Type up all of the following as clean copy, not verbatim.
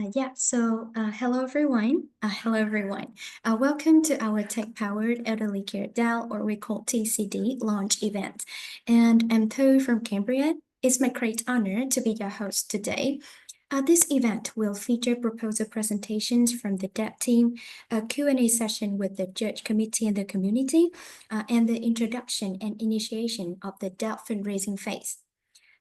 Hello everyone. Welcome to our tech-powered elderly care DAO, or we call TCD, launch event. And I'm Toe from Cambria. It's my great honor to be your host today. This event will feature proposal presentations from the Dev Team, a Q&A session with the judge committee and the community, and the introduction and initiation of the DAO fundraising phase.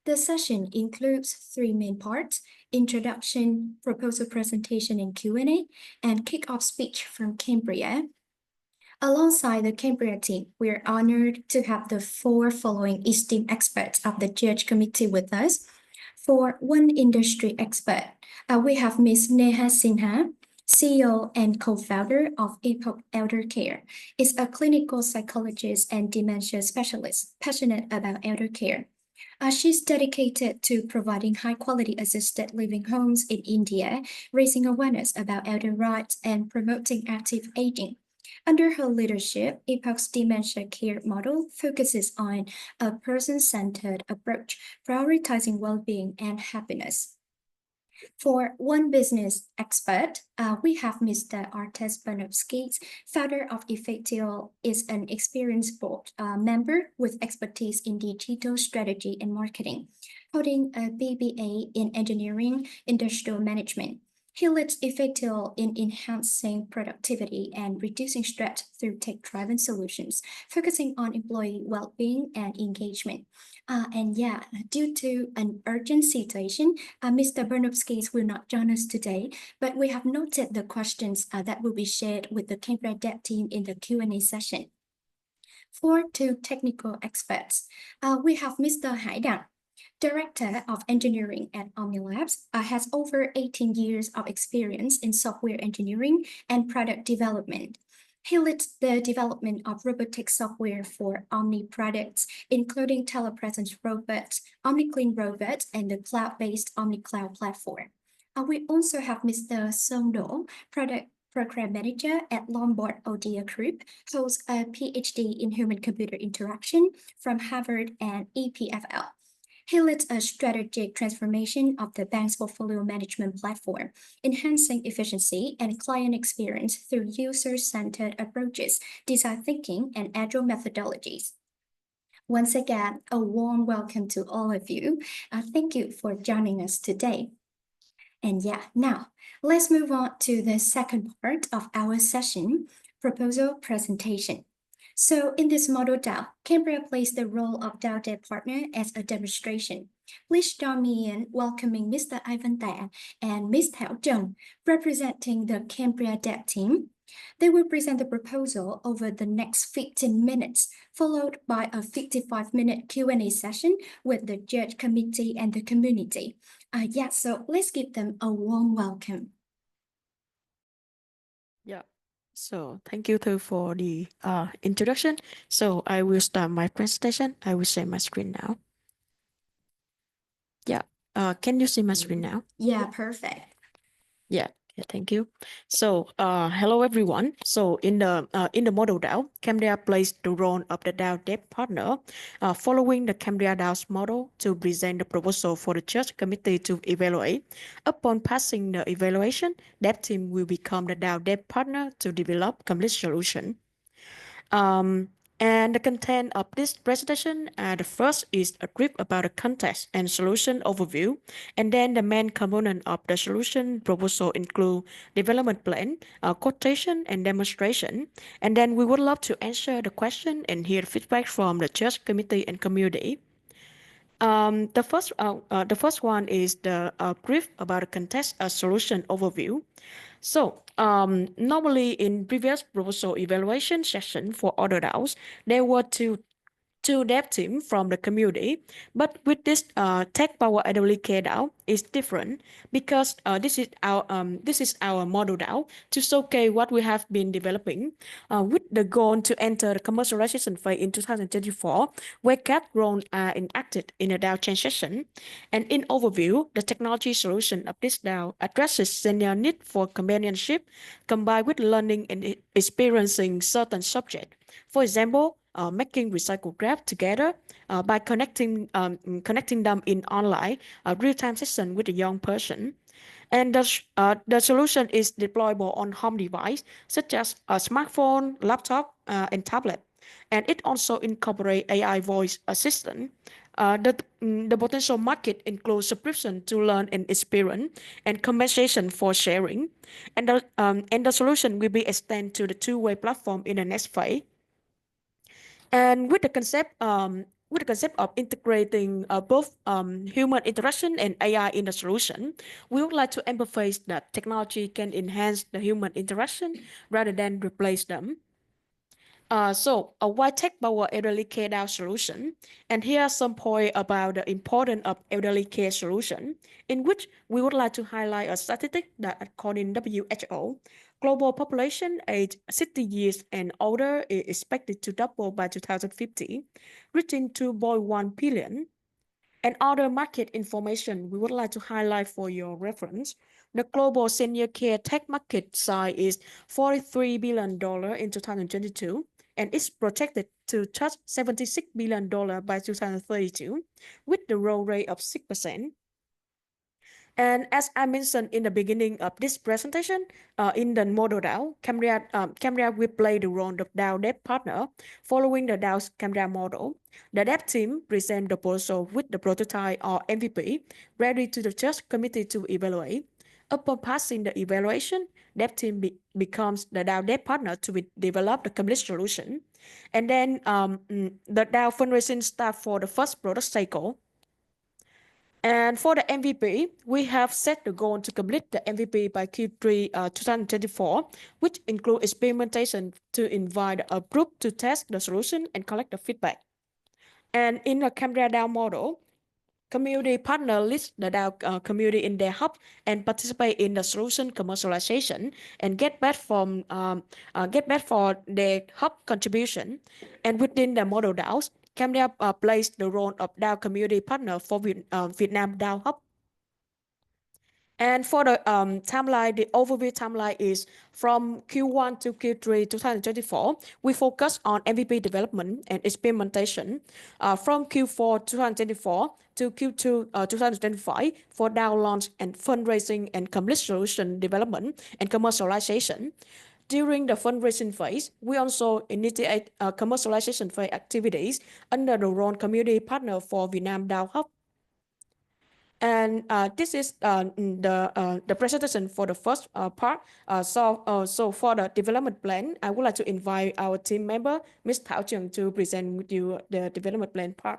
The session includes three main parts: introduction, proposal presentation and Q&A, and kick-off speech from Cambria. Alongside the Kambria team, we are honored to have the four following esteemed experts of the judge committee with us. For one industry expert, we have Ms. Neha Sinha, CEO and co-founder of Epoch Elder Care, is a clinical psychologist and dementia specialist passionate about elder care. She's dedicated to providing high-quality assisted living homes in India, raising awareness about elder rights, and promoting active aging. Under her leadership, Epoch's dementia care model focuses on a person-centered approach, prioritizing well-being and happiness. For one business expert, we have Mr. Artes Banovskis, founder of Effectio, is an experienced board member with expertise in digital strategy and marketing, holding a BBA in engineering industrial management. He leads Effectio in enhancing productivity and reducing stress through tech-driven solutions, focusing on employee well-being and engagement. Due to an urgent situation, Mr. Bernovskis will not join us today, but we have noted the questions that will be shared with the Kambria Dev Team in the Q&A session. For two technical experts, we have Mr. Haidang, Director of Engineering at OmniLabs, has over 18 years of experience in software engineering and product development. He leads the development of robotic software for Omni products, including telepresence robots, OmniClean robots, and the cloud-based OmniCloud platform. We also have Mr. Songdo, Product Program Manager at Lombard Odia Group, holds a PhD in Human-Computer Interaction from Harvard and EPFL. He leads a strategic transformation of the bank's portfolio management platform, enhancing efficiency and client experience through user-centered approaches, design thinking, and agile methodologies. Once again, a warm welcome to all of you. Thank you for joining us today. Now let's move on to the second part of our session, proposal presentation. So in this model DAO, Cambria plays the role of DAO Dev Partner as a demonstration. Please join me in welcoming Mr. Ivan Tan and Ms. Thao Zheng, representing the Cambria Dev Team. They will present the proposal over the next 15 minutes, followed by a 55-minute Q&A session with the judge committee and the community. So let's give them a warm welcome. So thank you too for the introduction. So I will start my presentation. I will share my screen now. Can you see my screen now? Yeah, perfect. Thank you. So hello everyone. So in the model DAO, Cambria plays the role of the DAO dev partner, following the Cambria DAO's model to present the proposal for the judge committee to evaluate. Upon passing the evaluation, dev team will become the DAO dev partner to develop complete solution. And the content of this presentation, the first is a brief about the context and solution overview, and then the main component of the solution proposal include development plan, quotation, and demonstration. And then we would love to answer the question and hear feedback from the judge committee and community. The first one is the brief about the context solution overview. So normally in previous proposal evaluation session for other DAOs, there were two dev team from the community, but with this tech power elderly care DAO is different because this is our model DAO to showcase what we have been developing with the goal to enter the commercialization phase in 2024, where cat roles are enacted in a DAO transition. And in overview, the technology solution of this DAO addresses senior need for companionship combined with learning and experiencing certain subject. For example, making recycled graph together by connecting them in online real-time session with a young person. And the solution is deployable on home device such as a smartphone, laptop, and tablet. And it also incorporates AI voice assistant. The potential market includes subscription to learn and experience and compensation for sharing. And the solution will be extended to the two-way platform in the next phase. And with the concept of integrating both human interaction and AI in the solution, we would like to emphasize that technology can enhance the human interaction rather than replace them. So a wide tech power elderly care now solution, and here are some points about the importance of elderly care solution, in which we would like to highlight a statistic that according to WHO, global population aged 60 years and older is expected to double by 2050, reaching 2.1 billion. And other market information we would like to highlight for your reference. The global senior care tech market size is $43 billion in 2022, and it's projected to touch $76 billion by 2032, with the growth rate of 6%. And as I mentioned in the beginning of this presentation, in the model DAO, Kambria will play the role of DAO dev partner following the DAO's Kambria model. The dev team present the proposal with the prototype or MVP ready to the judge committee to evaluate. Upon passing the evaluation, dev team becomes the DAO dev partner to develop the complete solution. And then the DAO fundraising starts for the first product cycle. And for the MVP, we have set the goal to complete the MVP by Q3 2024, which include experimentation to invite a group to test the solution and collect the feedback. And in the Cambria DAO model, community partner list the DAO community in their hub and participate in the solution commercialization and get back for their hub contribution. And within the model DAOs, Cambria plays the role of DAO community partner for Vietnam DAO Hub. And for the timeline, the overview timeline is from Q1 to Q3 2024. We focus on MVP development and experimentation. From Q4 2024 to Q2 2025 for DAO launch and fundraising and complete solution development and commercialization. During the fundraising phase, we also initiate commercialization phase activities under the role community partner for Vietnam DAO Hub. And this is the presentation for the first part. So for the development plan, I would like to invite our team member, Ms. Thảo Trường, to present with you the development plan part.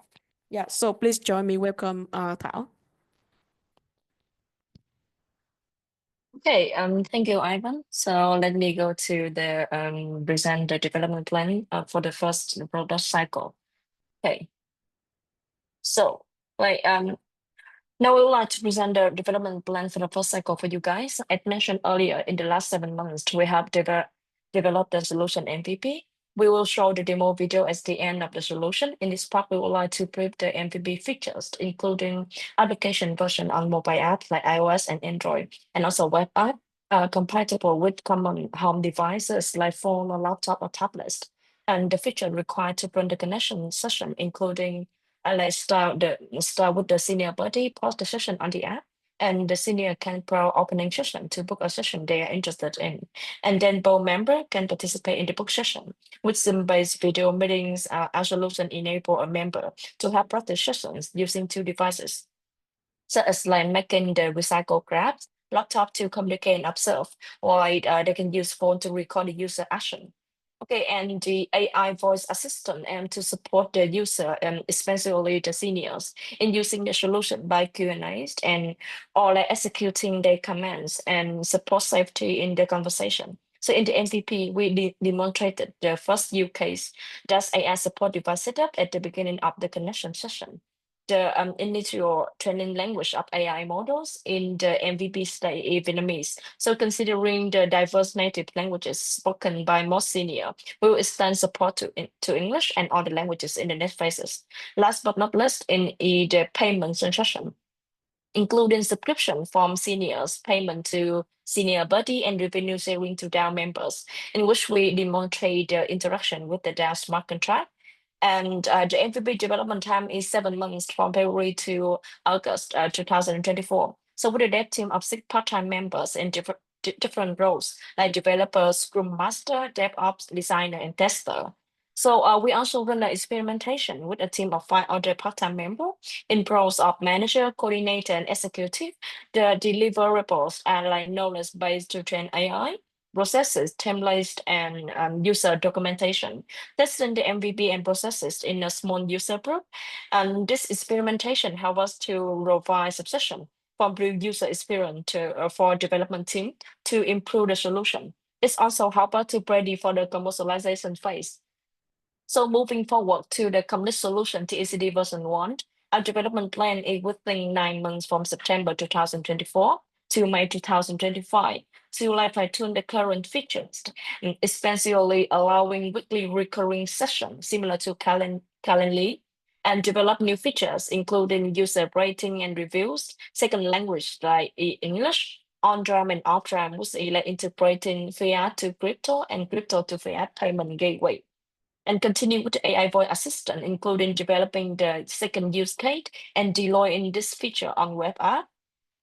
Yeah, so please join me. Welcome, Thảo. Okay, thank you, Ivan. So let me go to the present the development plan for the first product cycle. Okay. So now we would like to present the development plan for the first cycle for you guys. As mentioned earlier, in the last 7 months, we have developed the solution MVP. We will show the demo video at the end of the solution. In this part, we would like to brief the MVP features, including application version on mobile apps like iOS and Android, and also web app compatible with common home devices like phone or laptop or tablets, and the feature required to run the connection session, including let's start with the senior buddy, pause the session on the app, and the senior can pro opening session to book a session they are interested in. And then both member can participate in the book session. With Zoom-based video meetings, our solution enable a member to have practice sessions using 2 devices, such as like making the recycle grabs, laptop to communicate and observe, or they can use phone to record the user action. Okay, and the AI voice assistant to support the user, especially the seniors, in using the solution by Q&As and or like executing their commands and support safety in the conversation. So in the MVP, we demonstrated the first use case, that's AI support device setup at the beginning of the connection session. The initial training language of AI models in the MVP state is Vietnamese. So considering the diverse native languages spoken by most senior, we will extend support to English and other languages in the next phases. Last but not least, in the payment transaction, including subscription from seniors, payment to senior buddy, and revenue sharing to DAO members, in which we demonstrate the interaction with the DAO smart contract. And the MVP development time is 7 months from February to August 2024. So with a dev team of 6 part-time members in different roles, like developer, scrum master, DevOps, designer, and tester. So we also run an experimentation with a team of 5 other part-time members in roles of manager, coordinator, and executive. The deliverables are like knowledge-based to train AI, processes, templates, and user documentation. Testing the MVP and processes in a small user group. And this experimentation helps us to provide suggestion from user experience to for development team to improve the solution. It's also help us to ready for the commercialization phase. So moving forward to the complete solution TECD version 1, our development plan is within 9 months from September 2024 to May 2025 to fine-tune the current features, essentially allowing weekly recurring sessions similar to Calendly, and develop new features, including user rating and reviews, second language like English, on-ramp and off-ramp, which is like integrating fiat to crypto and crypto to fiat payment gateway. And continue with the AI voice assistant, including developing the second use case and deploying this feature on web app.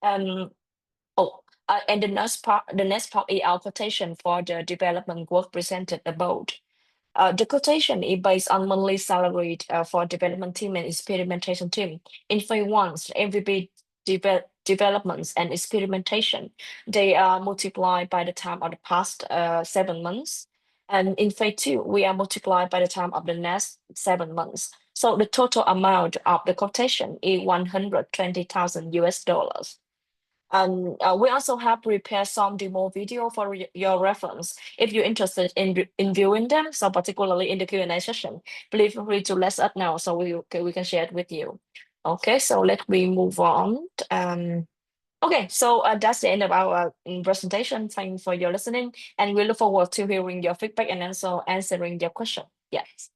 Um, and the next part is our quotation for the development work presented above. The quotation is based on monthly salary for development team and experimentation team. In phase 1, MVP developments and experimentation, they are multiplied by the time of the past 7 months. And in phase 2, we are multiplied by the time of the next 7 months. So the total amount of the quotation is 120,000 US dollars. And we also have prepared some demo video for your reference. If you're interested in viewing them, so particularly in the Q&A session, please feel free to let us know so we can share it with you. Okay, so let me move on. Okay, so that's the end of our presentation. Thanks for your listening, and we look forward to hearing your feedback and also answering your question. Yes.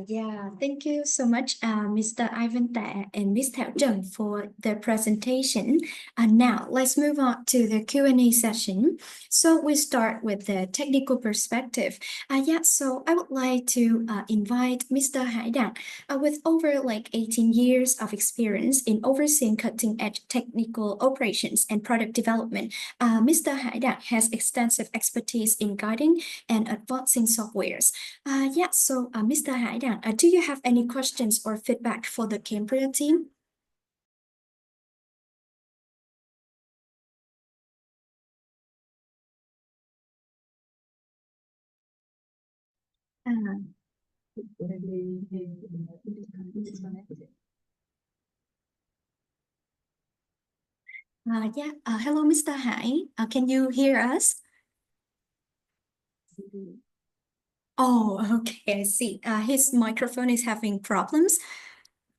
Yeah, thank you so much, Mr. Ivan Tệ and Ms. Thảo Trần for the presentation. Now, let's move on to the Q&A session. So we start with the technical perspective. So I would like to invite Mr. Hải Đăng, with over 18 years of experience in overseeing cutting-edge technical operations and product development. Mr. Hải Đăng has extensive expertise in guiding and advancing softwares. Mr. Hải Đăng, do you have any questions or feedback for the Kambria team? Hello, Mr. Hải. Can you hear us? Oh, okay, I see. His microphone is having problems.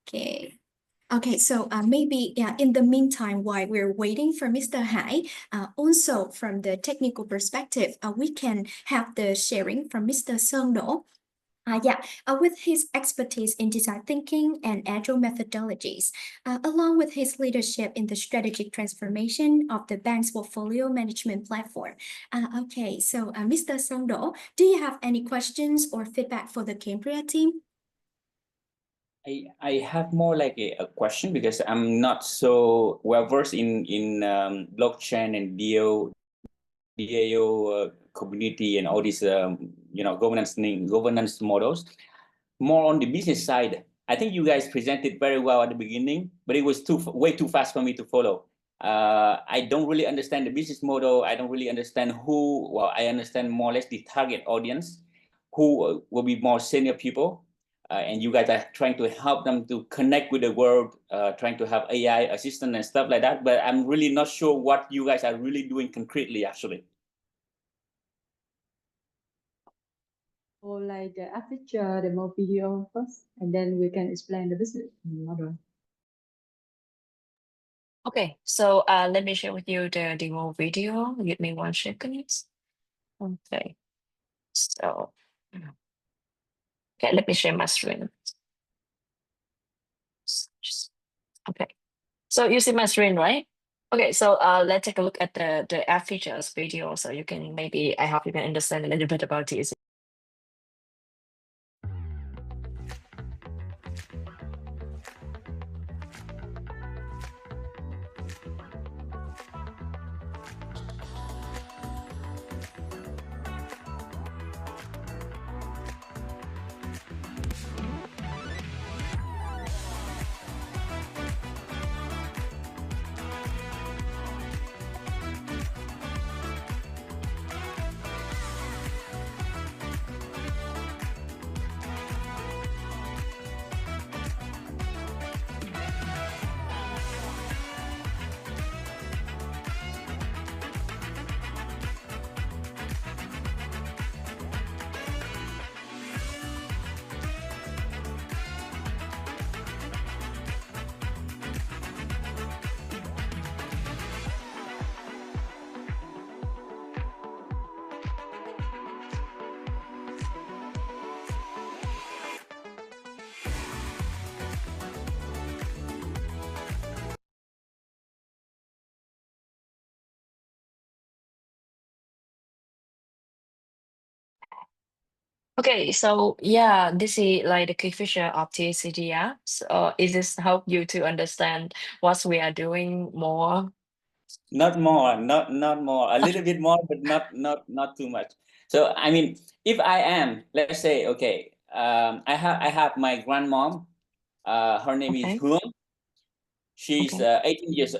Okay. Okay, so maybe in the meantime, while we're waiting for Mr. Hải, also from the technical perspective, we can have the sharing from Mr. Sơn Đỗ. With his expertise in design thinking and agile methodologies, along with his leadership in the strategic transformation of the bank's portfolio management platform. Mr. Sơn Đỗ, do you have any questions or feedback for the Kambria team? I have more like a question because I'm not so well versed in blockchain and DAO community and all these governance models. More on the business side, I think you guys presented very well at the beginning, but it was way too fast for me to follow. I don't really understand the business model. I don't really understand who. Well, I understand more or less the target audience, who will be more senior people. And you guys are trying to help them to connect with the world, trying to have AI assistant and stuff like that. But I'm really not sure what you guys are really doing concretely, actually. Or like the feature demo video first, and then we can explain the business model. Okay, so let me share with you the demo video. Give me 1 second. Okay, so okay, let me share my screen. Okay, so you see my screen, right? Okay, so let's take a look at the app features video, so you can I hope you can understand a little bit about it. Okay, so yeah, this is like the key feature of TECD app. So it just help you to understand what we are doing more. Not more, not more, a little bit more, but not too much. So I mean, if I am, let's say, okay, I have my grandmom. Her name is Okay, Hương. She's okay,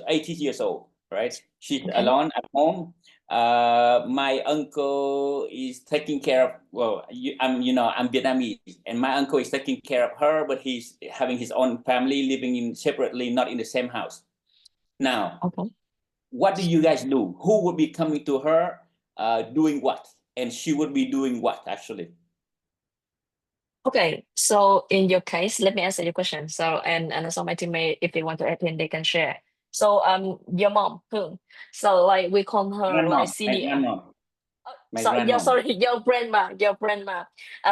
80 years old, right? She's okay, alone at home. My uncle is taking care of, well, I'm Vietnamese, and my uncle is taking care of her, but he's having his own family, living in separately, not in the same house. Now, okay. what do you guys do? Who would be coming to her, doing what? And she would be doing what, actually? Okay, so in your case, let me answer your question. So and also my teammate, if they want to attend, they can share. So your mom, Hương. So like we call her Grandma, like my senior. grandma, my So yeah, grandma. sorry, your grandma,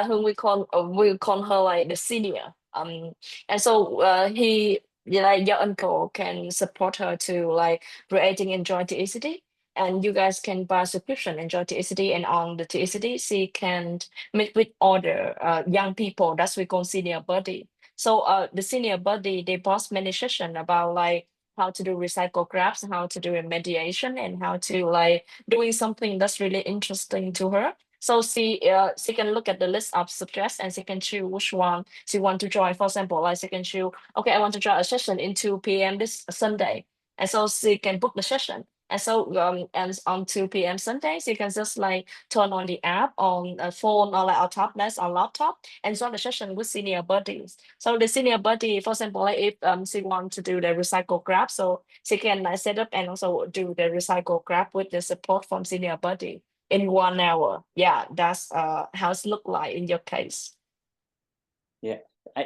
whom we call her like the senior. And so he, like your uncle can support her to like creating and join TECD, and you guys can buy subscription and join TECD, and on the TECD she can meet with other young people. That's we call senior buddy. So the senior buddy they post many session about like how to do recycle grabs, how to do a mediation, and how to like doing something that's really interesting to her. So she can look at the list of subjects and she can choose which one she want to join. For example, like she can choose, okay, I want to join a session in 2 p.m. this Sunday. And so she can book the session. And so and on 2 p.m. Sunday, she can just like turn on the app on a phone or like on tablet or laptop and join the session with senior buddies. So the senior buddy, for example, like if she want to do the recycle grab, so she can set up and also do the recycle grab with the support from senior buddy in 1 hour. Yeah, that's how it look like in your case. Yeah.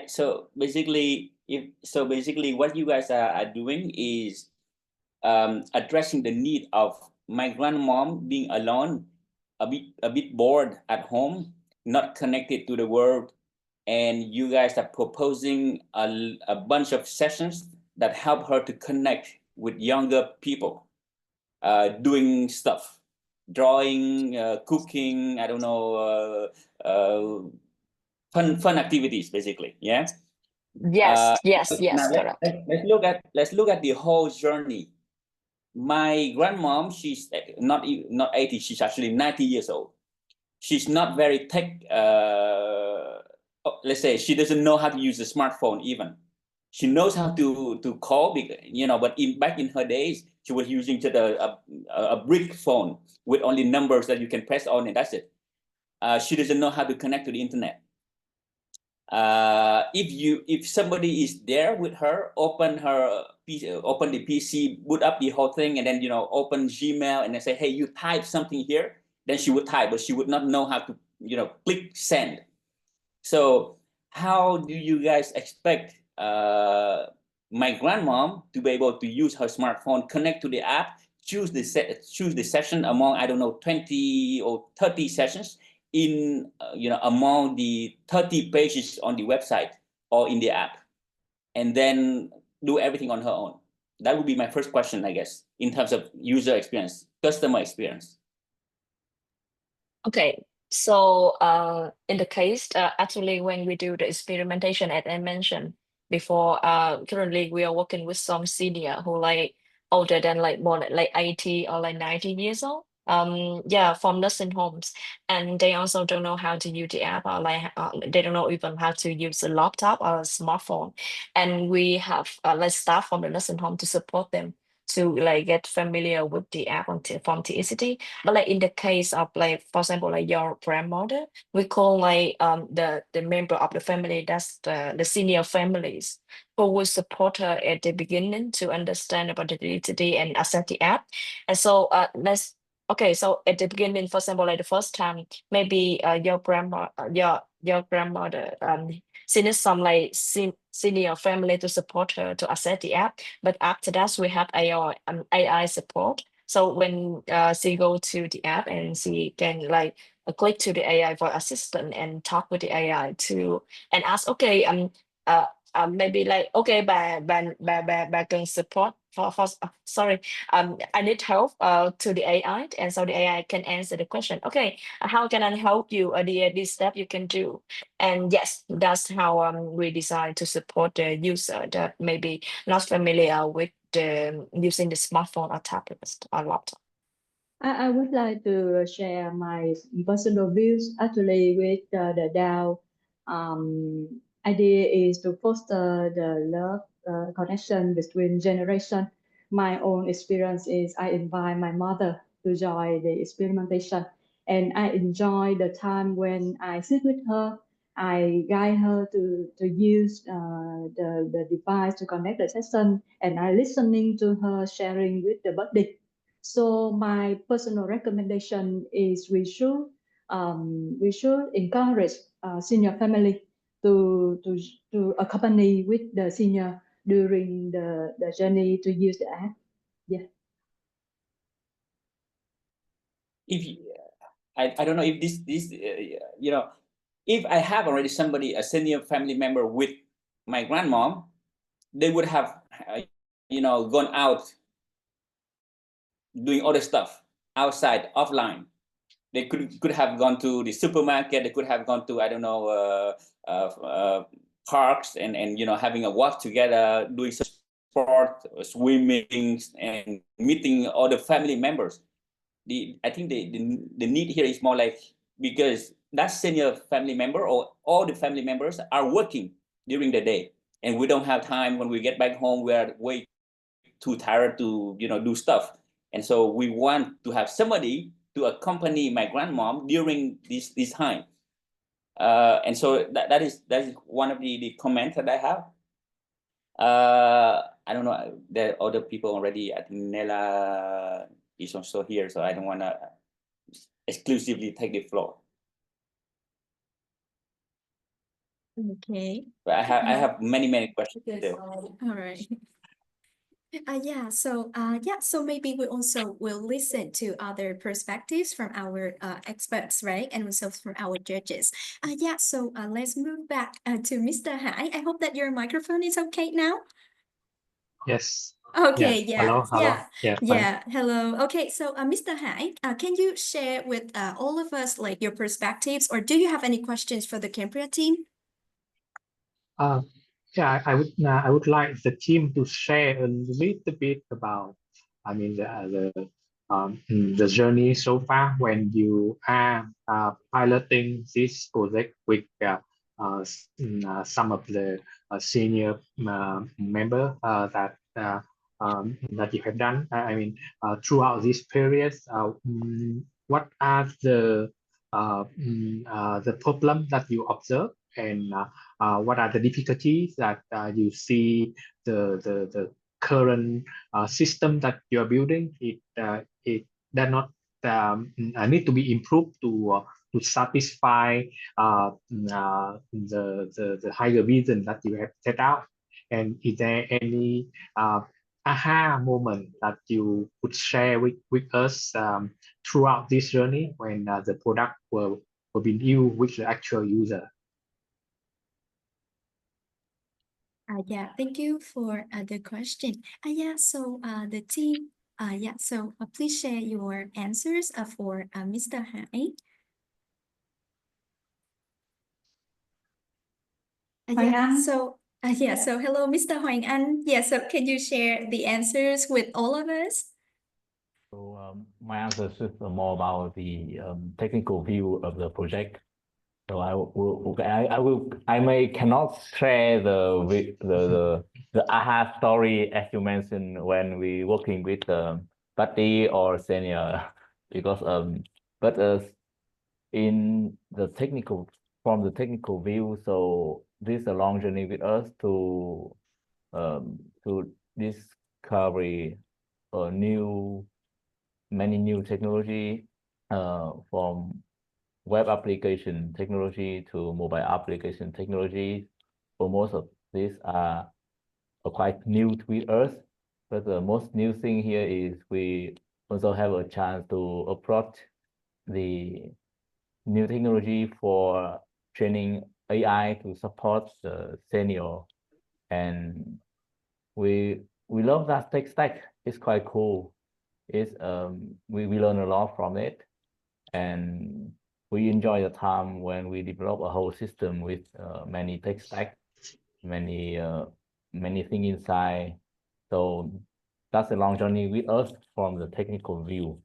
So basically, what you guys are doing is addressing the need of my grandmom being alone, a bit bored at home, not connected to the world, and you guys are proposing a bunch of sessions that help her to connect with younger people, doing stuff, drawing, cooking, I don't know, fun activities, basically. Yeah. Yes, Uh, yes, Now correct. let's look at the whole journey. My grandmom, she's not 80, she's actually 90 years old. She's not very tech. Let's say she doesn't know how to use a smartphone even. She knows how to call, but back in her days, she was using just a brick phone with only numbers that you can press on, and that's it. She doesn't know how to connect to the internet. If somebody is there with her, open the PC, boot up the whole thing, and then open Gmail, and then say, hey, you type something here, then she would type, but she would not know how to click send. So how do you guys expect my grandmom to be able to use her smartphone, connect to the app, choose the session among, I don't know, 20 or 30 sessions in among the 30 pages on the website or in the app, and then do everything on her own? That would be my first question, I guess, in terms of user experience, customer experience. Okay, so in the case, actually, when we do the experimentation, as I mentioned before, currently we are working with some senior who like older than like more like 80 or like 90 years old. Yeah, from nursing homes, and they also don't know how to use the app or like they don't know even how to use a laptop or a smartphone, and we have like staff from the nursing home to support them to like get familiar with the app from TECD. But like in the case of like, for example, like your grandmother, we call like the member of the family, that's the senior families who will support her at the beginning to understand about the DTD and access the app. And so let's okay, so at the beginning, for example, like the first time, maybe your grandma your grandmother she needs some like senior family to support her to access the app. But after that, we have AI support. So when she go to the app and she can like click to the AI for assistant and talk with the AI to and ask, okay, maybe like, okay, bà cần support sorry, I need help to the AI, and so the AI can answer the question. Okay, how can I help you? This step you can do, and yes, that's how we decide to support the user that maybe not familiar with using the smartphone or tablet or laptop. I would like to share my personal views actually with the DAO. Idea is to foster the love connection between generation. My own experience is I invite my mother to join the experimentation, and I enjoy the time when I sit with her. I guide her to use the device to connect the session, and I listening to her sharing with the buddy. So my personal recommendation is we should encourage senior family to accompany with the senior during the journey to use the app. Yeah. If I don't know if this you know, if I have already somebody, a senior family member with my grandmom, they would have gone out doing other stuff outside, offline. They could have gone to the supermarket. They could have gone to, I don't know, parks and having a walk together, doing sport, swimming, and meeting other family members. I think the need here is more like, because that senior family member or all the family members are working during the day, and we don't have time. When we get back home, we are way too tired to do stuff, and so we want to have somebody to accompany my grandmom during this time. And so that is one of the comments that I have. I don't know, there are other people already. I think Nella is also here, so I don't want to exclusively take the floor. Okay. But I have many questions still. All right. So maybe we also will listen to other perspectives from our experts, right? And also from our judges. So let's move back to Mr. Hai. I hope that your microphone is okay now. Yes. Okay, Yeah. Hello. Yeah, fine. hello. Okay, so Mr. Hai, can you share with all of us like your perspectives, or do you have any questions for the Kambria team? Yeah, I would like the team to share a little bit about, I mean, the journey so far when you are piloting this project with some of the senior member that you have done. I mean, throughout this period, what are the problem that you observe, and what are the difficulties that you see the current system that you're building? It does not need to be improved to satisfy the higher vision that you have set out. And is there any aha moment that you could share with us throughout this journey when the product will be new with the actual user? Thank you for the question. So the team, so please share your answers for Mr. Hai. Hoang Anh. So hello, Mr. Hoang Anh. So can you share the answers with all of us? So my answer is more about the technical view of the project. So I may cannot share the aha story as you mentioned when we working with buddy or senior, because in the from the technical view, so this is a long journey with us to discover many new technology from web application technology to mobile application technology. For most of these are quite new with us, but the most new thing here is we also have a chance to approach the new technology for training AI to support the senior, and we we love that tech stack. It's quite cool. It's we learn a lot from it, and we enjoy the time when we develop a whole system with many tech stack, many many things inside. So that's a long journey with us from the technical view.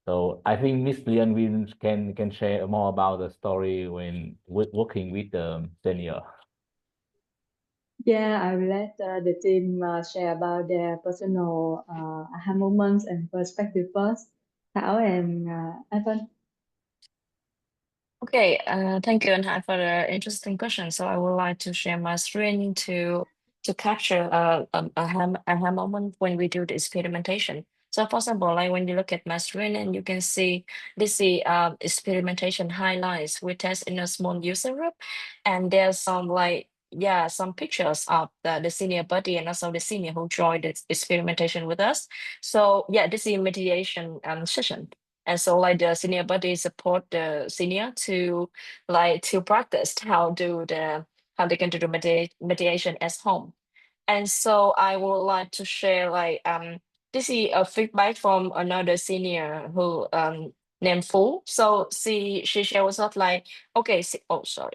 So I think Miss Lian can share more about the story when working with the senior. Yeah, I will let the team share about their personal aha moments and perspective first. Thảo and Evan. Okay, thank you, Anha, for the interesting question. So I would like to share my screen to capture a moment when we do the experimentation. So for example, like when you look at my screen and you can see this is experimentation highlights we test in a small user group, and there's some like some pictures of the senior buddy and also the senior who joined the experimentation with us. So yeah, this is a mediation session. And so like the senior buddy support the senior to practice how they can do the mediation at home. And so I would like to share this is a feedback from another senior who named Fu. So she shared with us like, okay, sorry.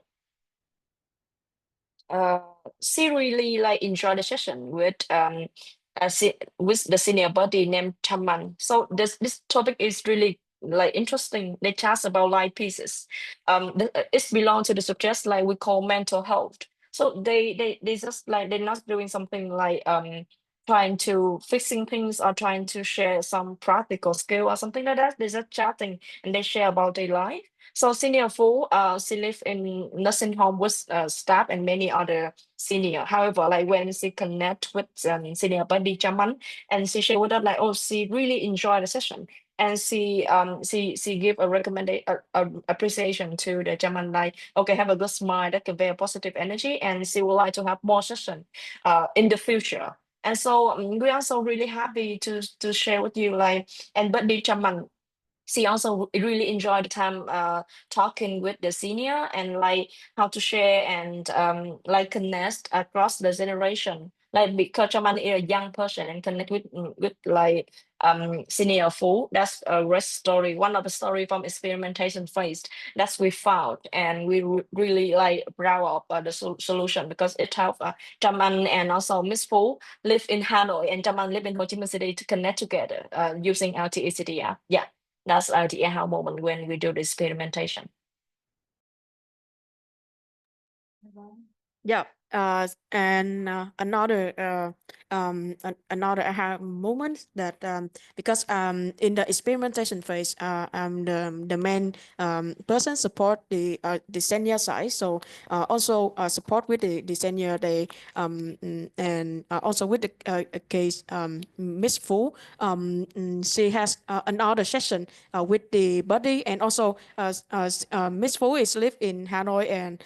She really like enjoyed the session with the senior buddy named Chaman. So this topic is really like interesting. They chat about life pieces. It belongs to the subject like we call mental health. So they just like they're not doing something like trying to fixing things or trying to share some practical skill or something like that. They're just chatting and they share about their life. So senior Fu, she live in nursing home with staff and many other senior. However, like when she connect with senior buddy Chaman, and she share with us like, oh, she really enjoyed the session, and she give a recommendation, appreciation to the Chaman like, okay, have a good smile, that convey a positive energy, and she would like to have more session, in the future. And so we are so really happy to share with you like, and buddy Chaman, she also really enjoyed the time talking with the senior and like how to share and like connect across the generation, like because Chaman is a young person and connect with like senior Fu. That's a great story, one of the story from experimentation phase that we found, and we really like proud of the solution because it helped Chaman and also Miss Fu live in Hanoi and Chaman live in Ho Chi Minh City to connect together using our TECD app. Yeah, that's the aha moment when we do the experimentation. Yeah. And another aha moment that because in the experimentation phase, the main person support the senior side, so also support with the senior they and also with the case Miss Fu, she has another session with the buddy, and also Miss Fu is live in Hanoi, and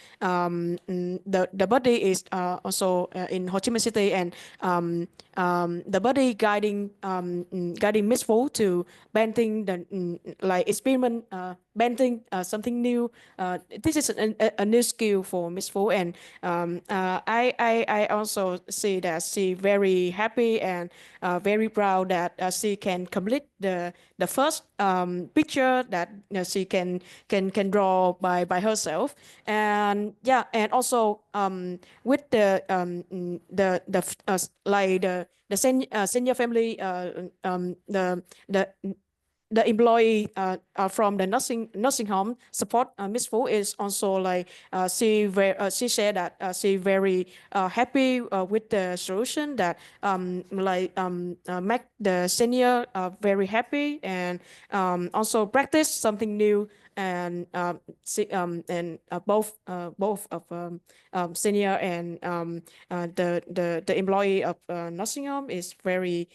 the buddy is also in Ho Chi Minh City, and the buddy guiding Miss Fu to painting the like experiment painting something new. This is a new skill for Miss Fu, and I also see that she very happy and very proud that she can complete the first picture that she can draw by herself. And yeah, and also with like the senior family, the employee from the nursing home support Miss Fu is also like she said that she very happy with the solution that make the senior very happy, and also practice something new, and both of senior and the employee of nursing home is very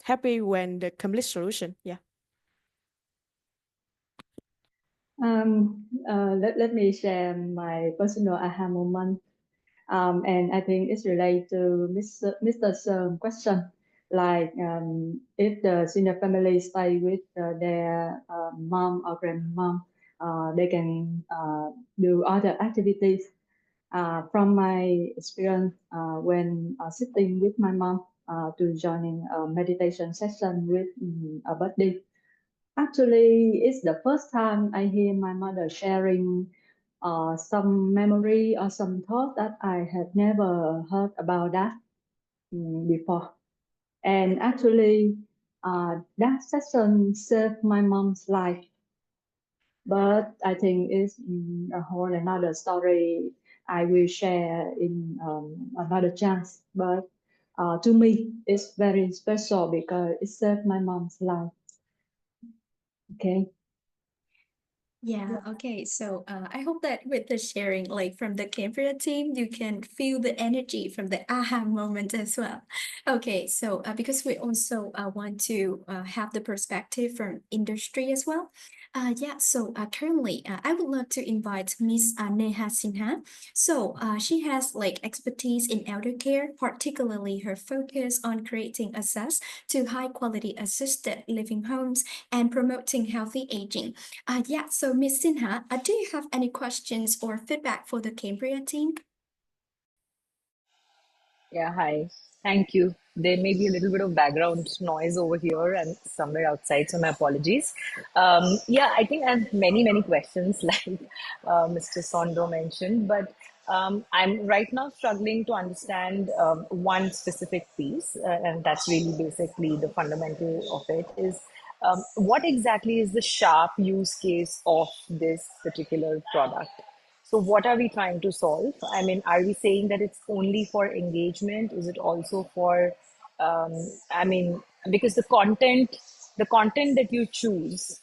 happy when the complete solution. Yeah. Let me share my personal aha moment. And I think it's related to Mr. Sher's question. Like if the senior family stay with their mom or grandmom, they can do other activities. From my experience when sitting with my mom to joining a meditation session with a buddy, actually, it's the first time I hear my mother sharing some memory or some thought that I had never heard about that before. And actually, that session saved my mom's life. But I think it's a whole another story I will share in another chance. But to me, it's very special because it saved my mom's life. Okay. Yeah, okay. So I hope that with the sharing, like from the Kambria team, you can feel the energy from the aha moment as well. Okay, so because we also want to have the perspective from industry as well. Yeah, so currently I would love to invite Miss Neha Sinha. So she has like expertise in elder care, particularly her focus on creating access to high quality assisted living homes and promoting healthy aging. Yeah, so Miss Sinha, do you have any questions or feedback for the Cambria team? Yeah, hi. Thank you. There may be a little bit of background noise over here and somewhere outside, so my apologies. Yeah, I think I have many, many questions, like Mr. Sondo mentioned, but I'm right now struggling to understand one specific piece, and that's really basically the fundamental of it is what exactly is the sharp use case of this particular product? So, what are we trying to solve? I mean, are we saying that it's only for engagement? Is it also for, I mean, because the content that you choose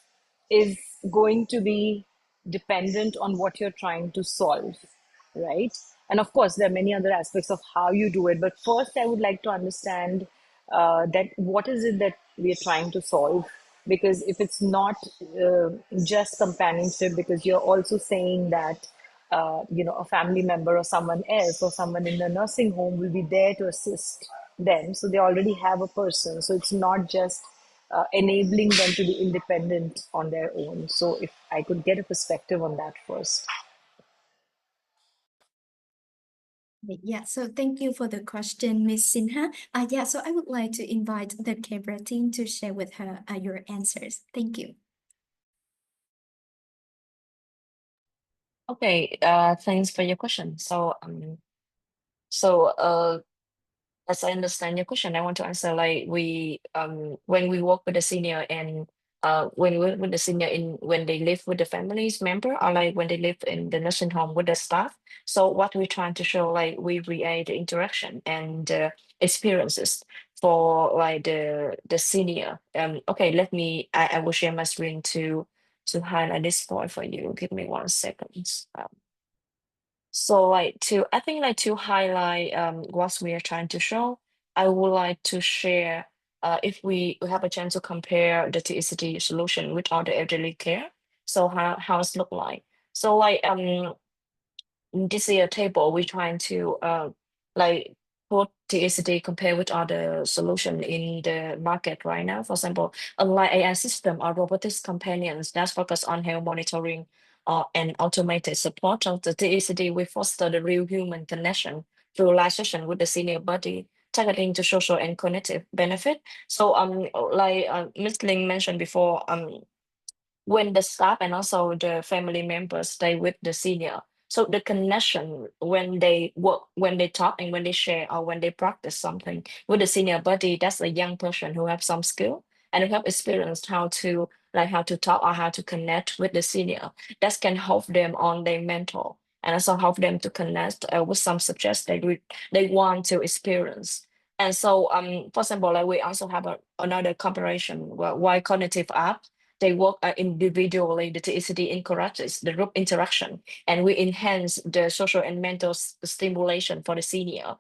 is going to be dependent on what you're trying to solve, right? And of course, there are many other aspects of how you do it. But first, I would like to understand that what is it that we are trying to solve? Because if it's not just companionship, because you're also saying that a family member or someone else or someone in the nursing home will be there to assist them, so they already have a person. So it's not just enabling them to be independent on their own. So if I could get a perspective on that first. Yeah, so thank you for the question, Miss Sinha. Yeah, so I would like to invite the Cambria team to share with her your answers. Thank you. Okay, thanks for your question. So as I understand your question, I want to answer like we when we work with the senior and when we work with the senior in when they live with the families member or like when they live in the nursing home with the staff. So what we're trying to show like we create the interaction and experiences for like the senior. Okay, I will share my screen to highlight this point for you. Give me 1 second. So like I think like to highlight what we are trying to show, I would like to share if we have a chance to compare the TECD solution with other elderly care. So how it's look like. So like this is a table we're trying to like put TECD compare with other solution in the market right now. For example, unlike AI system or robotics companions that focus on health monitoring and automated support of the TECD, we foster the real human connection through live session with the senior body, targeting to social and cognitive benefit. So like Ms. Ling mentioned before, when the staff and also the family members stay with the senior. So the connection when they work, when they talk and when they share or when they practice something with the senior buddy, that's a young person who have some skill and who have experienced how to talk or how to connect with the senior. That can help them on their mental and also help them to connect with some subjects they want to experience. And so, for example, like we also have another comparison why cognitive app they work individually. The TECD encourages the group interaction, and we enhance the social and mental stimulation for the senior.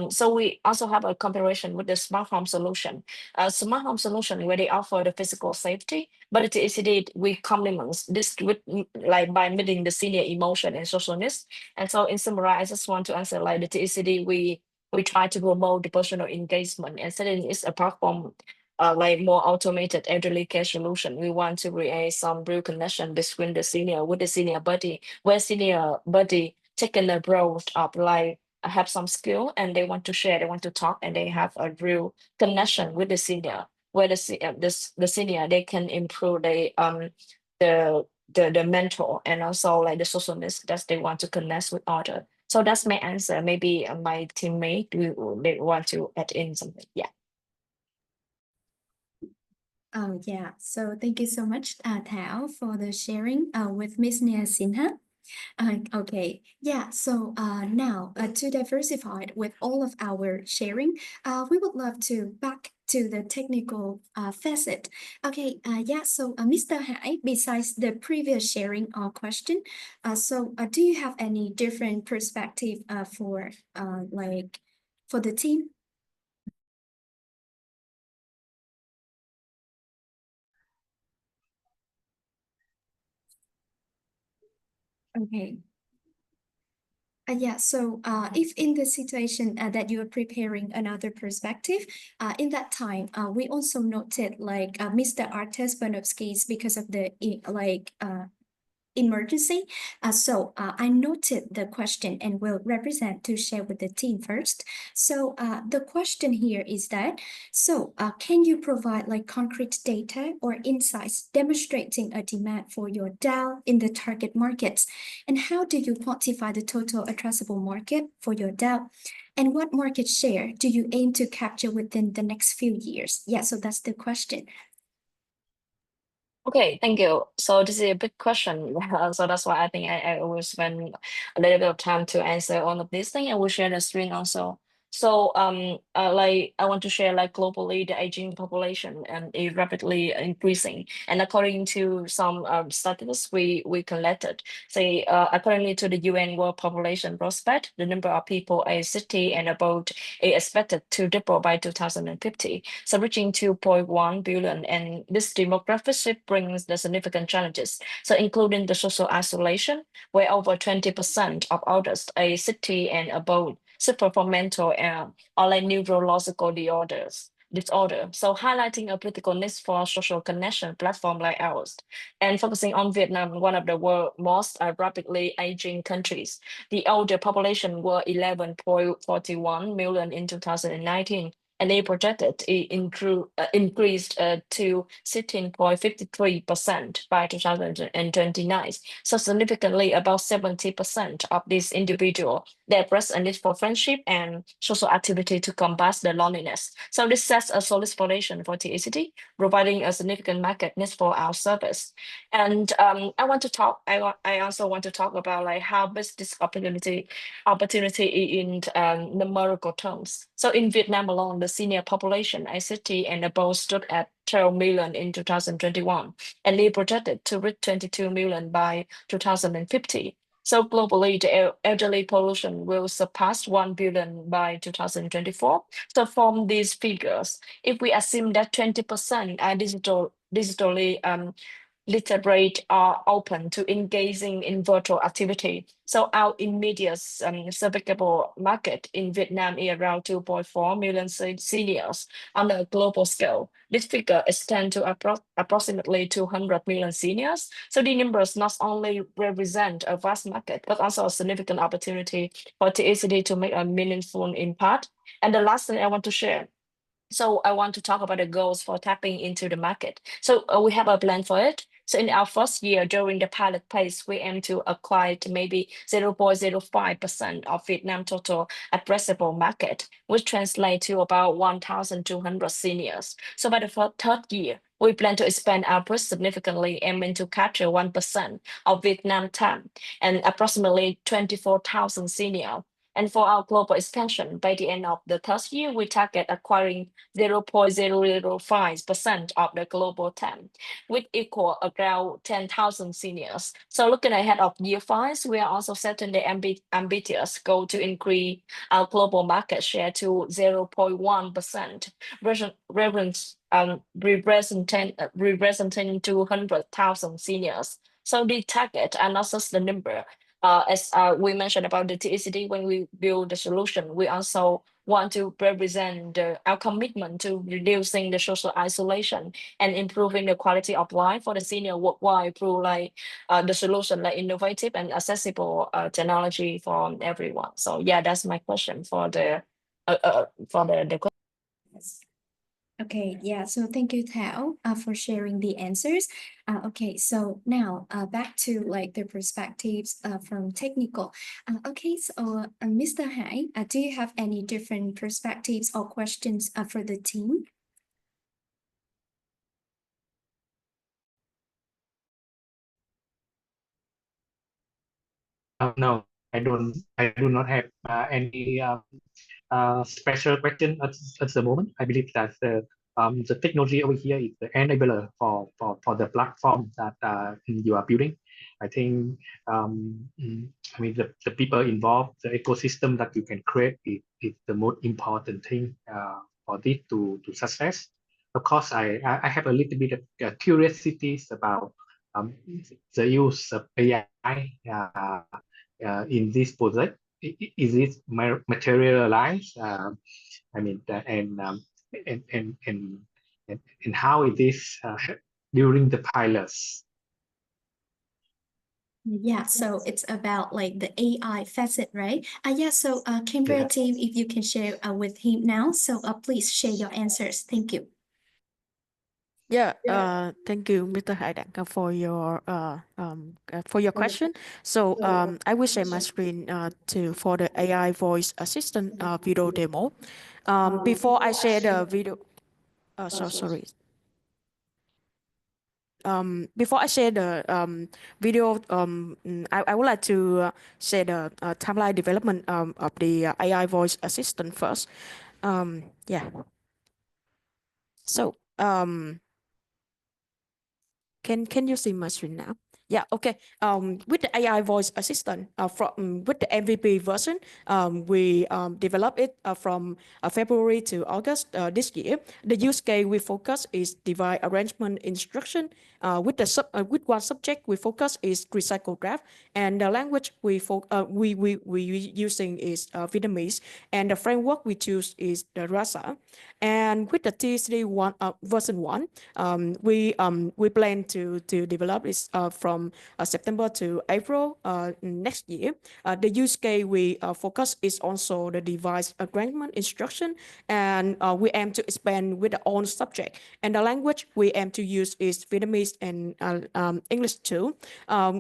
So we also have a comparison with the smart home solution. Smart home solution where they offer the physical safety, but the TECD we complements this with like by meeting the senior emotion and social needs. And so in summary, I just want to answer like the TECD we try to promote the personal engagement and setting is a platform like more automated elderly care solution. We want to create some real connection between the senior with the senior buddy, where senior buddy taken a road of like have some skill and they want to share, they want to talk, and they have a real connection with the senior, where the senior they can improve the mentor and also like the social needs that they want to connect with other. So that's my answer. Maybe my teammate they want to add in something. Yeah. Yeah, so thank you so much, Thảo, for the sharing with Miss Nia Sinha. Okay, yeah, so now to diversify with all of our sharing, we would love to back to the technical facet. Okay, yeah, so Mr. Hai, besides the previous sharing question, do you have any different perspective for like for the team? Okay. Yeah, so if in the situation that you are preparing another perspective, in that time, we also noted like Mr. Artes Banovsky's because of the emergency. I noted the question and will represent to share with the team first. So the question here is that, can you provide like concrete data or insights demonstrating a demand for your DAO in the target markets? And how do you quantify the total addressable market for your DAO? And what market share do you aim to capture within the next few years? Yeah, so that's the question. Okay, thank you. So this is a big question. So that's why I think I will spend a little bit of time to answer all of these things. I will share the screen also. So like I want to share like globally the aging population is rapidly increasing. And according to some statistics we collected, say according to the UN World Population Prospect, the number of people aged 60 and above is expected to double by 2050, so reaching 2.1 billion. And this demographic shift brings the significant challenges, so including the social isolation, where over 20% of adults aged 60 and above suffer from mental or like neurological disorder. So highlighting a critical need for social connection platform like ours, and focusing on Vietnam, one of the world's most rapidly aging countries. The older population were 11.41 million in 2019, and they projected it increased to 16.53% by 2029. So significantly about 70% of these individuals, they express a need for friendship and social activity to combat the loneliness. So this sets a solid foundation for TECD, providing a significant market need for our service. And I also want to talk about like how best this opportunity in numerical terms. So in Vietnam alone, the senior population, ICT and above stood at 12 million in 2021, and they projected to reach 22 million by 2050. So globally, the elderly population will surpass 1 billion by 2024. So from these figures, if we assume that 20% are digitally literate are open to engaging in virtual activity. So our immediate serviceable market in Vietnam is around 2.4 million seniors on a global scale. This figure extends to approximately 200 million seniors. So the numbers not only represent a vast market, but also a significant opportunity for TECD to make a meaningful impact. And the last thing I want to share, so I want to talk about the goals for tapping into the market. So we have a plan for it. So in our first year during the pilot phase, we aim to acquire to maybe 0.05% of Vietnam total addressable market, which translates to about 1,200 seniors. So by the third year, we plan to expand our push significantly, aiming to capture 1% of Vietnam TAM and approximately 24,000 seniors. And for our global expansion, by the end of the third year, we target acquiring 0.005% of the global TAM, which equal around 10,000 seniors. So looking ahead of year 5, we are also setting the ambitious goal to increase our global market share to 0.1%, representing 200,000 seniors. So the target are not just the number, as we mentioned about the TECD, when we build the solution, we also want to represent our commitment to reducing the social isolation and improving the quality of life for the senior worldwide through like the solution like innovative and accessible technology for everyone. So yeah, that's my question for the question. Yes. Okay, yeah, so thank you, Thao, for sharing the answers. Okay, so now back to like the perspectives from technical. Okay, so Mr. Hai, do you have any different perspectives or questions for the team? No, I don't. I do not have any special question at the moment. I believe that the technology over here is the enabler for the platform that you are building. I think I mean the people involved, the ecosystem that you can create is the most important thing for this to success. Of course, I have a little bit of curiosities about the use of AI in this project. Is it materialized? I mean, and, and, and, and how it is during the pilots? Yeah, so it's about like the AI facet, right? Yeah, so Kambria Yeah. team, if you can share with him now, so please share your answers. Thank you. Yeah, thank you, Mr. Hải Đăng, for your question. So I will share my screen for the AI voice assistant video demo. Before I share the video, sorry. Before I share the video, I would like to share the timeline development of the AI voice assistant first. Yeah. So can you see my screen now? Yeah, okay. With the AI voice assistant, with the MVP version, we developed it from February to August this year. The use case we focus is device arrangement instruction. With one subject we focus is recycle graph, and the language we using is Vietnamese, and the framework we choose is the Rasa. And with the TCD version 1, we plan to develop this from September to April next year. The use case we focus is also the device arrangement instruction, and we aim to expand with the own subject. And the language we aim to use is Vietnamese and English too.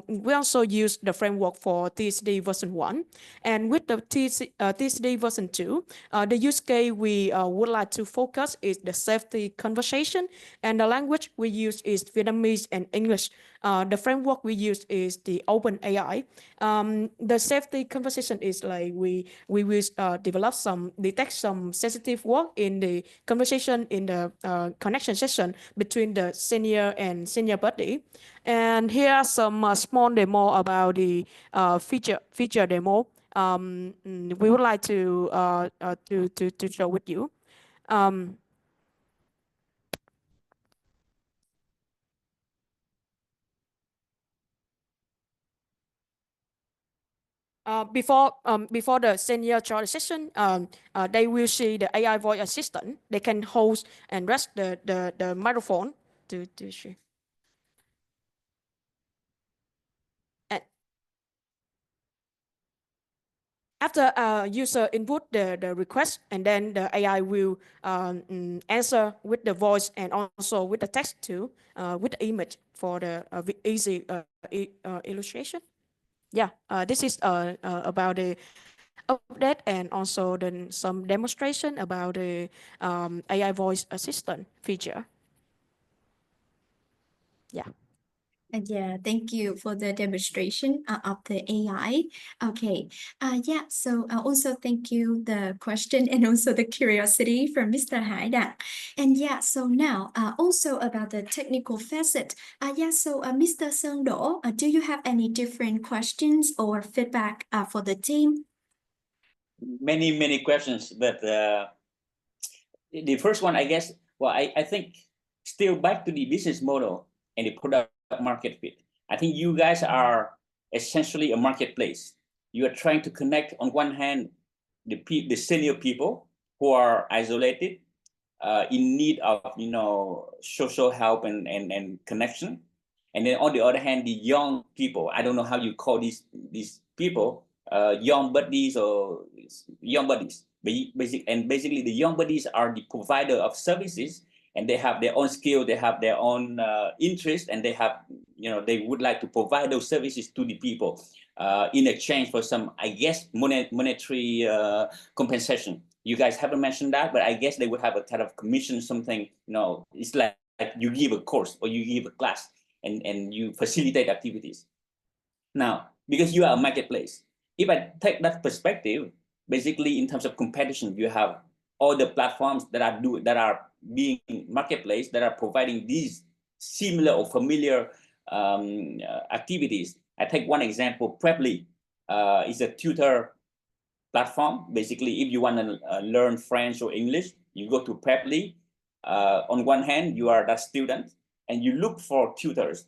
We also use the framework for TCD version 1. And with the TCD version 2, the use case we would like to focus is the safety conversation, and the language we use is Vietnamese and English. The framework we use is the Open AI. The safety conversation is like we will detect some sensitive word in the conversation in the connection session between the senior and senior buddy. And here are some small demo about the feature demo. We would like to share with you. Before the senior child session, they will see the AI voice assistant. They can host and rest the microphone to share. And after user input the request, and then the AI will answer with the voice and also with the text too, with the image for the easy illustration. Yeah, this is about the update and also then some demonstration about the AI voice assistant feature. Yeah. Yeah, thank you for the demonstration of the AI. Okay, yeah, so also thank you the question and also the curiosity from Mr. Hai Dang. And yeah, so now also about the technical facet. Yeah, so Mr. Seung Do, do you have any different questions or feedback for the team? Many questions, but the first one, I guess, well, I think still back to the business model and the product market fit. I think you guys are essentially a marketplace. You are trying to connect, on one hand, the senior people who are isolated, in need of social help and connection, and then on the other hand, the young people. I don't know how you call these people, young buddies or young buddies. Basically, the young buddies are the provider of services, and they have their own skill, they have their own interest, and they have they would like to provide those services to the people in exchange for some, I guess, monetary compensation. You guys haven't mentioned that, but I guess they would have a kind of commission, something. It's like you give a course or you give a class, and you facilitate activities. Now, because you are a marketplace, if I take that perspective, basically in terms of competition, you have all the platforms that are being marketplace, that are providing these similar or familiar activities. I take one example. Preply is a tutor platform. Basically, if you want to learn French or English, you go to Preply. On one hand, you are that student, and you look for tutors.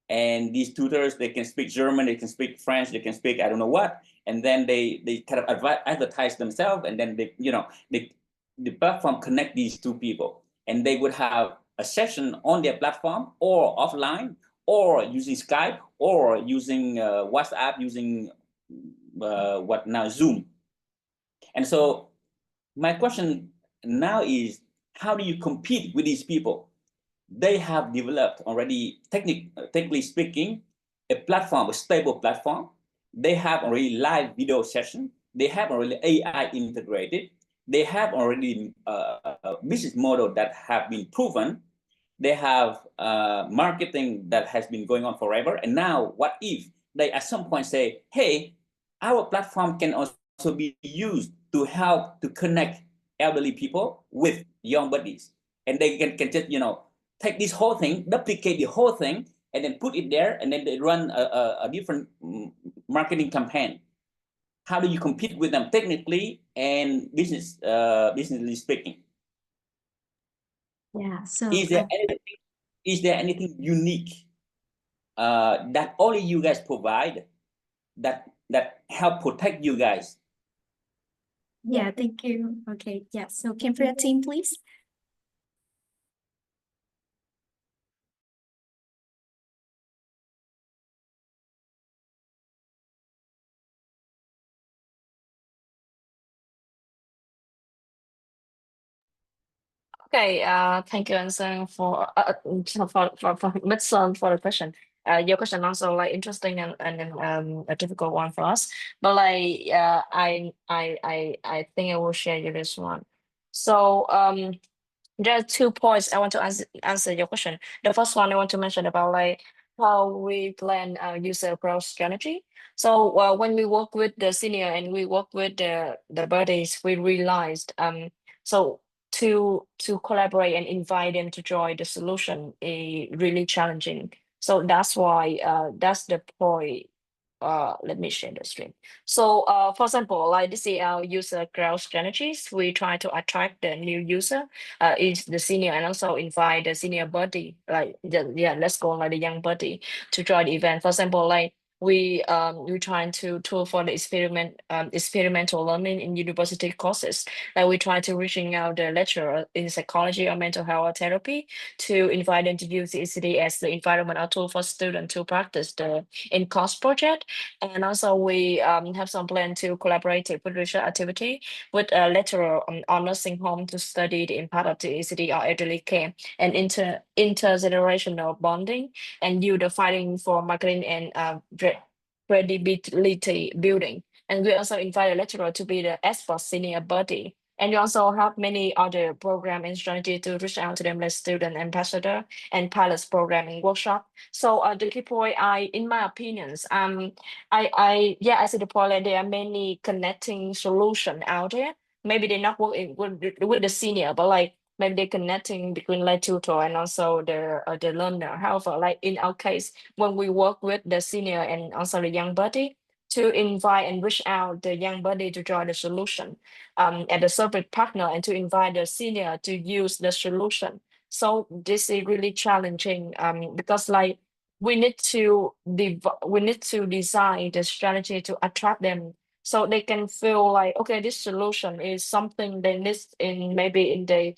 And these tutors, they can speak German, they can speak French, they can speak I don't know what, and then they kind of advertise themselves, and then the platform connect these two people, and they would have a session on their platform or offline, or using Skype, or using WhatsApp, using what now, Zoom. And so my question now is, how do you compete with these people? They have developed already, technically speaking, a platform, a stable platform. They have already live video session. They have already AI integrated. They have already a business model that have been proven. They have marketing that has been going on forever. And now, what if they at some point say, hey, our platform can also be used to help to connect elderly people with young buddies, and they can just take this whole thing, duplicate the whole thing, and then put it there, and then they run a different marketing campaign. How do you compete with them technically and businessly speaking? Yeah, so is there anything unique that only you guys provide that help protect you guys? yeah, thank you. Okay, yeah, so Kambria team, please. Okay, thank you, Anson, for Mitson, for the question. Your question also like interesting and a difficult one for us. But like I think I will share you this one. So there are 2 points I want to answer your question. The first one I want to mention about like how we plan our user growth strategy. So when we work with the senior and we work with the buddies, we realized so to collaborate and invite them to join the solution is really challenging. So that's why that's the point. Let me share the screen. So for example, like this is our user growth strategies. We try to attract the new user, is the senior, and also invite the senior buddy, like let's go like the young buddy to join the event. For example, like we trying to tool for the experimental learning in university courses. Like we try to reaching out the lecturer in psychology or mental health or therapy to invite them to use the ECD as the environment or tool for students to practice the in-course project. And also we have some plan to collaborate with research activity with a lecturer on nursing home to study the impact of the ECD or elderly care and intergenerational bonding, and you the fighting for marketing and credibility building. And we also invite a lecturer to be the expert senior buddy. And we also have many other program and strategy to reach out to them, like student ambassador and pilots programming workshop. So the key point, in my opinions, I see the point that there are many connecting solution out there. Maybe they're not working with the senior, but like maybe they're connecting between like tutor and also the learner. However, like in our case, when we work with the senior and also the young buddy, to invite and reach out the young buddy to join the solution at the service partner, and to invite the senior to use the solution. So this is really challenging because like we need to design the strategy to attract them so they can feel like, okay, this solution is something they need in maybe in the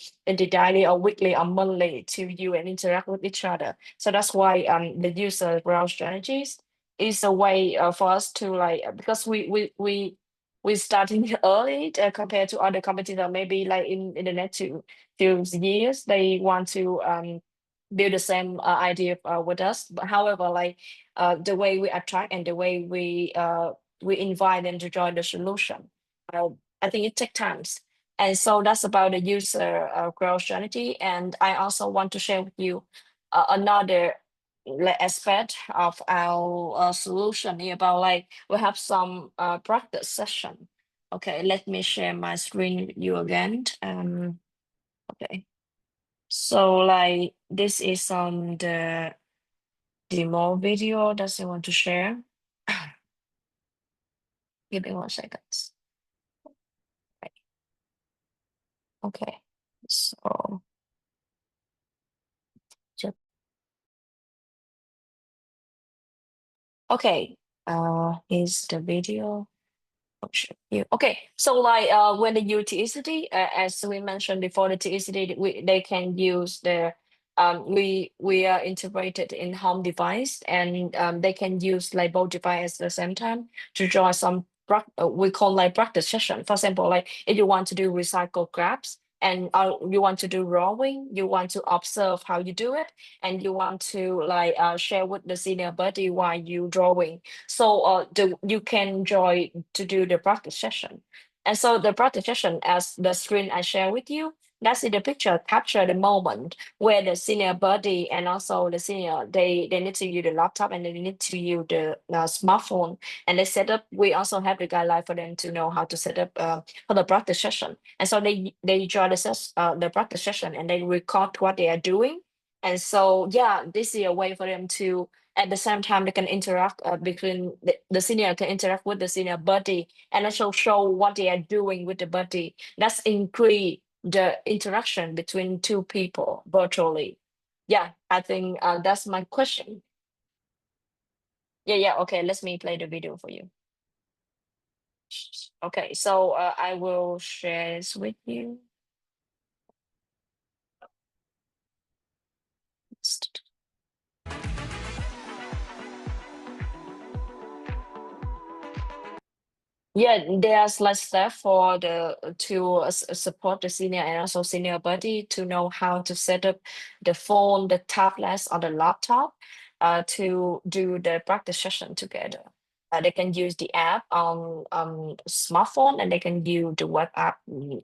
daily or weekly or monthly to you and interact with each other. So that's why the user growth strategies is a way for us to like, because we starting early compared to other competitors, maybe like in the next few years they want to build the same idea with us. But however, like the way we attract and the way we invite them to join the solution, I think it takes times. And so that's about the user growth strategy. And I also want to share with you another like aspect of our solution here about like we have some practice session. Okay, let me share my screen with you again. Okay. So like this is on the demo video that I want to share. Give me 1 second. Right. Okay. So just okay. Here's the video. Okay, so like when they use TECD, as we mentioned before, the TECD they can use the we are integrated in home device, and they can use like both device at the same time to join some we call like practice session. For example, like if you want to do recycle graphs and you want to do drawing, you want to observe how you do it, and you want to like share with the senior buddy while you drawing. So you can join to do the practice session. And so the practice session, as the screen I share with you, that's in the picture capture the moment where the senior buddy and also the senior they need to use the laptop and they need to use the smartphone, and they set up. We also have the guideline for them to know how to set up for the practice session. And so they join the practice session and they record what they are doing. And so yeah, this is a way for them to at the same time they can interact between the senior can interact with the senior buddy and also show what they are doing with the buddy. That's increase the interaction between two people virtually. Yeah, I think that's my question. Yeah, okay, let me play the video for you. Okay, so I will share this with you. Yeah, there's like step for the to support the senior and also senior buddy to know how to set up the phone, the tablet, or the laptop to do the practice session together. They can use the app on smartphone, and they can use the web app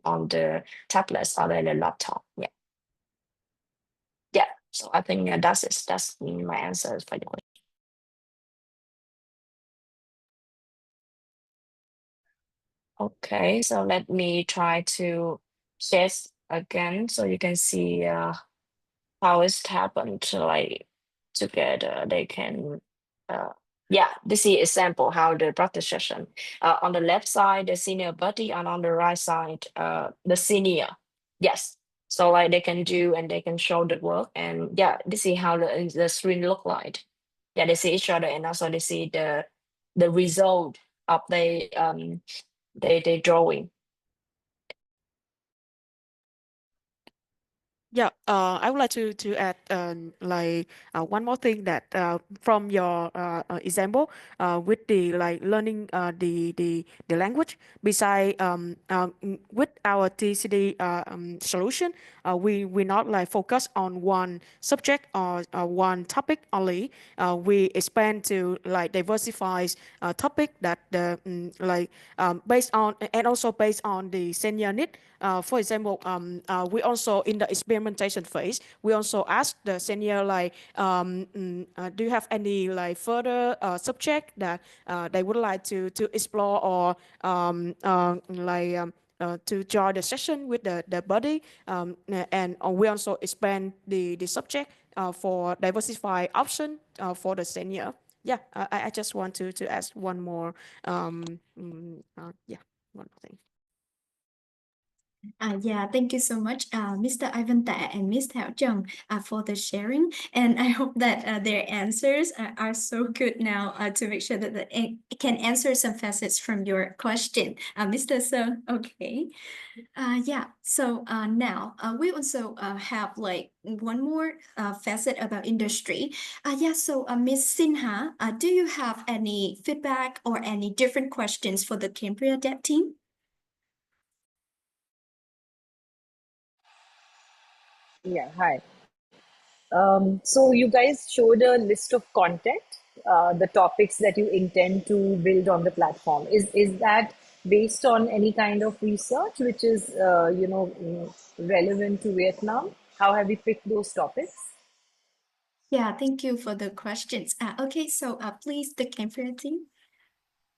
on the tablet or the laptop. Yeah, yeah. So I think that's it. That's my answer for the question. Okay, so let me try to share again so you can see how it's happened to like together. They can yeah, this is example how the practice session. On the left side, the senior buddy, and on the right side, the senior. Yes. So like they can do and they can show the work, and yeah, this is how the screen look like. Yeah, they see each other and also they see the result of they drawing. Yeah, I would like to add like one more thing that from your example with the like learning the language. Beside with our TCD solution, we not like focus on one subject or one topic only. We expand to like diversify topic that the like based on and also based on the senior need. For example, we also in the experimentation phase, we also ask the senior like, do you have any like further subject that they would like to explore or to join the session with the buddy, and we also expand the subject for diversify option for the senior. Yeah, I just want to ask one more, yeah, one more thing. Yeah, thank you so much, Mr. Ivan Tệ and Ms. Thảo Trần, for the sharing. And I hope that their answers are so good now to make sure that it can answer some facets from your question. Mr. So, okay. Yeah, so now we also have like one more facet about industry. Yeah, so Ms. Sinha, do you have any feedback or any different questions for the Cambria Dev Team? Yeah, hi. So you guys showed a list of content, the topics that you intend to build on the platform. Is that based on any kind of research which is relevant to Vietnam? How have you picked those topics? Yeah, thank you for the questions. Okay, so please, the Cambria team.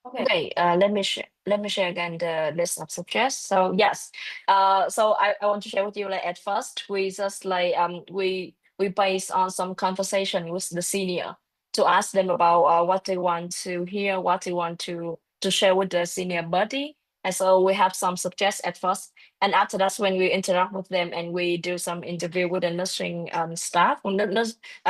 Okay, let me share again the list of subjects. So yes, so I want to share with you like at first we just like we based on some conversation with the senior to ask them about what they want to hear, what they want to share with the senior buddy. And so we have some subjects at first, and after that when we interact with them and we do some interview with the nursing staff,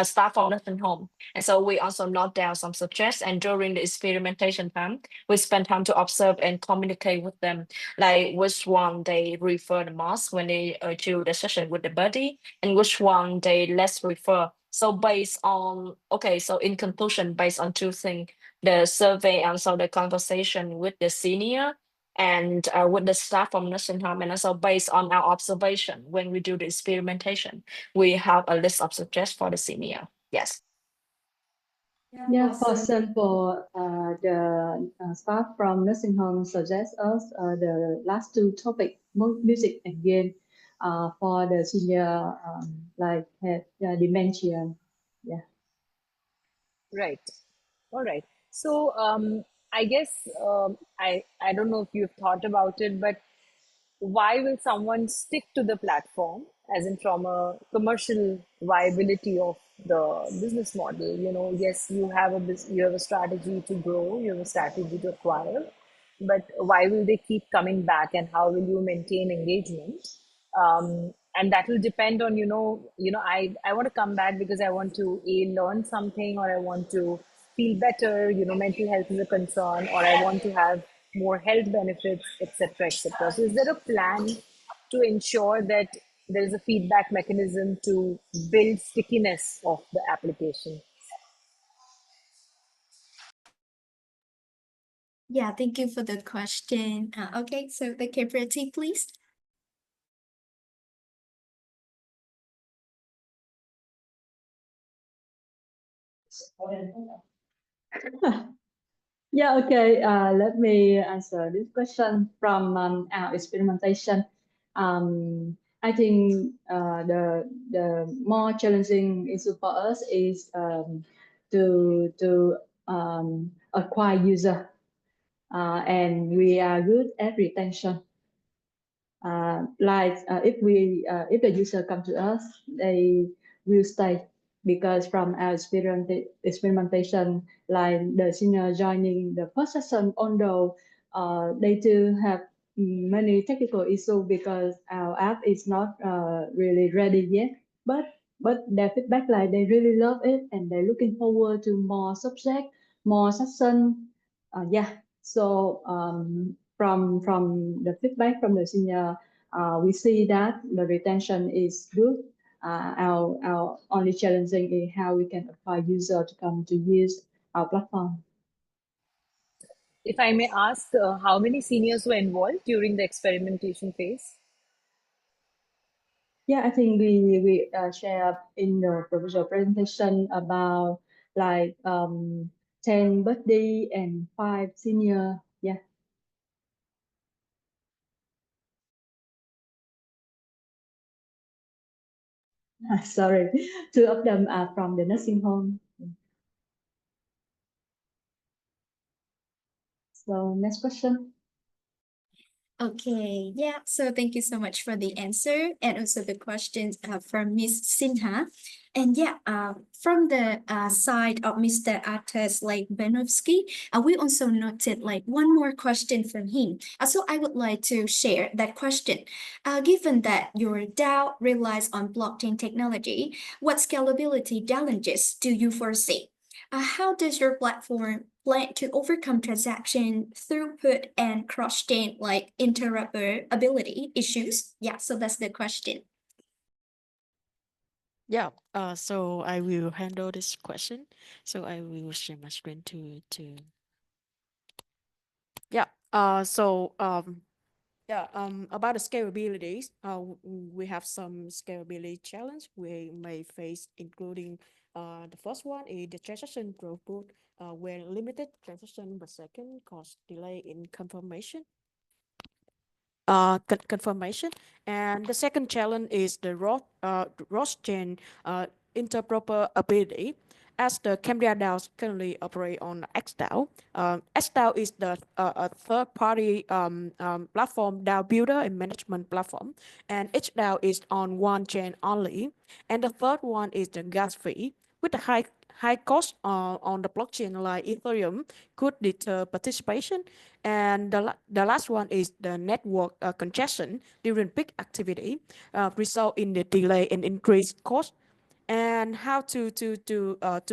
staff from nursing home. And so we also note down some subjects, and during the experimentation time, we spend time to observe and communicate with them, like which one they refer the most when they do the session with the buddy, and which one they less refer. So based on, okay, so in conclusion, based on two things, the survey and also the conversation with the senior and with the staff from nursing home, and also based on our observation when we do the experimentation, we have a list of subjects for the senior. Yes. Yeah, for example, the staff from nursing home suggest us the last two topic, music and game, for the senior like have dementia. Yeah. Right. All right. So I guess I don't know if you've thought about it, but why will someone stick to the platform, as in from a commercial viability of the business model? Yes, you have you have a strategy to grow, you have a strategy to acquire, but why will they keep coming back, and how will you maintain engagement? And that will depend on I want to come back because I want to learn something, or I want to feel better. Mental health is a concern, or I want to have more health benefits, etc., etc. So is there a plan to ensure that there is a feedback mechanism to build stickiness of the application? Yeah, thank you for the question. Okay, so the Cambria team, please. Yeah, okay. Let me answer this question from our experimentation. I think the more challenging issue for us is to acquire user, and we are good at retention. If the user come to us, they will stay, because from our experimentation, like the senior joining the first session, although they do have many technical issues because our app is not really ready yet, but their feedback like they really love it and they're looking forward to more subject, more session. Yeah, so from the feedback from the senior, we see that the retention is good. Our only challenging is how we can acquire user to come to use our platform. If I may ask, how many seniors were involved during the experimentation phase? Yeah, I think we share in the professional presentation about like 10 buddy and 5 senior. Yeah. Sorry, 2 of them are from the nursing home. So next question. Okay, yeah. So thank you so much for the answer and also the questions from Miss Sinha. And yeah, from the side of Mr. Artes like Benovsky, we also noted like one more question from him. So I would like to share that question. Given that your DAO relies on blockchain technology, what scalability challenges do you foresee? How does your platform plan to overcome transaction throughput and cross-chain like interoperability issues? Yeah, so that's the question. Yeah, so I will handle this question. So I will share my screen to yeah. About the scalabilities, we have some scalability challenge we may face, including the first one is the transaction throughput, where limited transaction per second cause delay in confirmation. And the second challenge is the chain interoperability. As the Kambria DAOs currently operate on XDAO, XDAO is the a third-party platform DAO builder and management platform, and each DAO is on one chain only. And the third one is the gas fee, with the high cost on the blockchain like Ethereum could deter participation. And the last one is the network congestion during peak activity, result in the delay and increased cost. And how to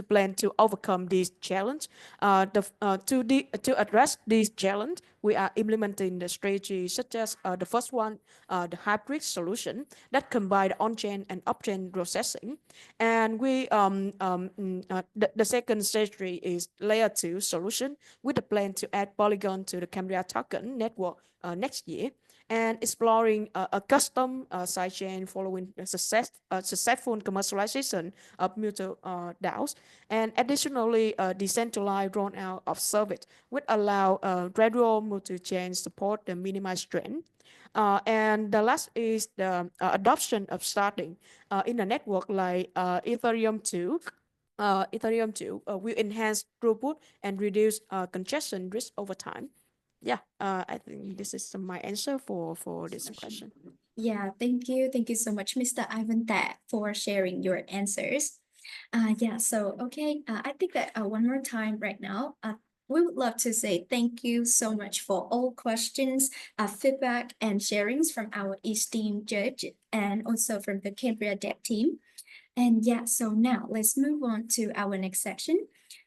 plan to overcome this challenge. To address this challenge, we are implementing the strategy such as the first one, the hybrid solution that combine on-chain and off-chain processing. And the second strategy is layer 2 solution with a plan to add Polygon to the Kambria token network next year, and exploring a custom sidechain following the successful commercialization of mutual DAOs. And additionally, decentralized rollout of service would allow gradual multi-chain support and minimize strain. And the last is the adoption of starting in a network like Ethereum 2. Ethereum 2 will enhance throughput and reduce congestion risk over time. Yeah, I think this is my answer for this question. Yeah, thank you. Thank you so much, Mr. Ivan Tag, for sharing your answers. Yeah, so okay, I think that one more time right now, we would love to say thank you so much for all questions, feedback, and sharings from our esteemed judge and also from the Cambria Dev Team. And yeah, so now let's move on to our next section.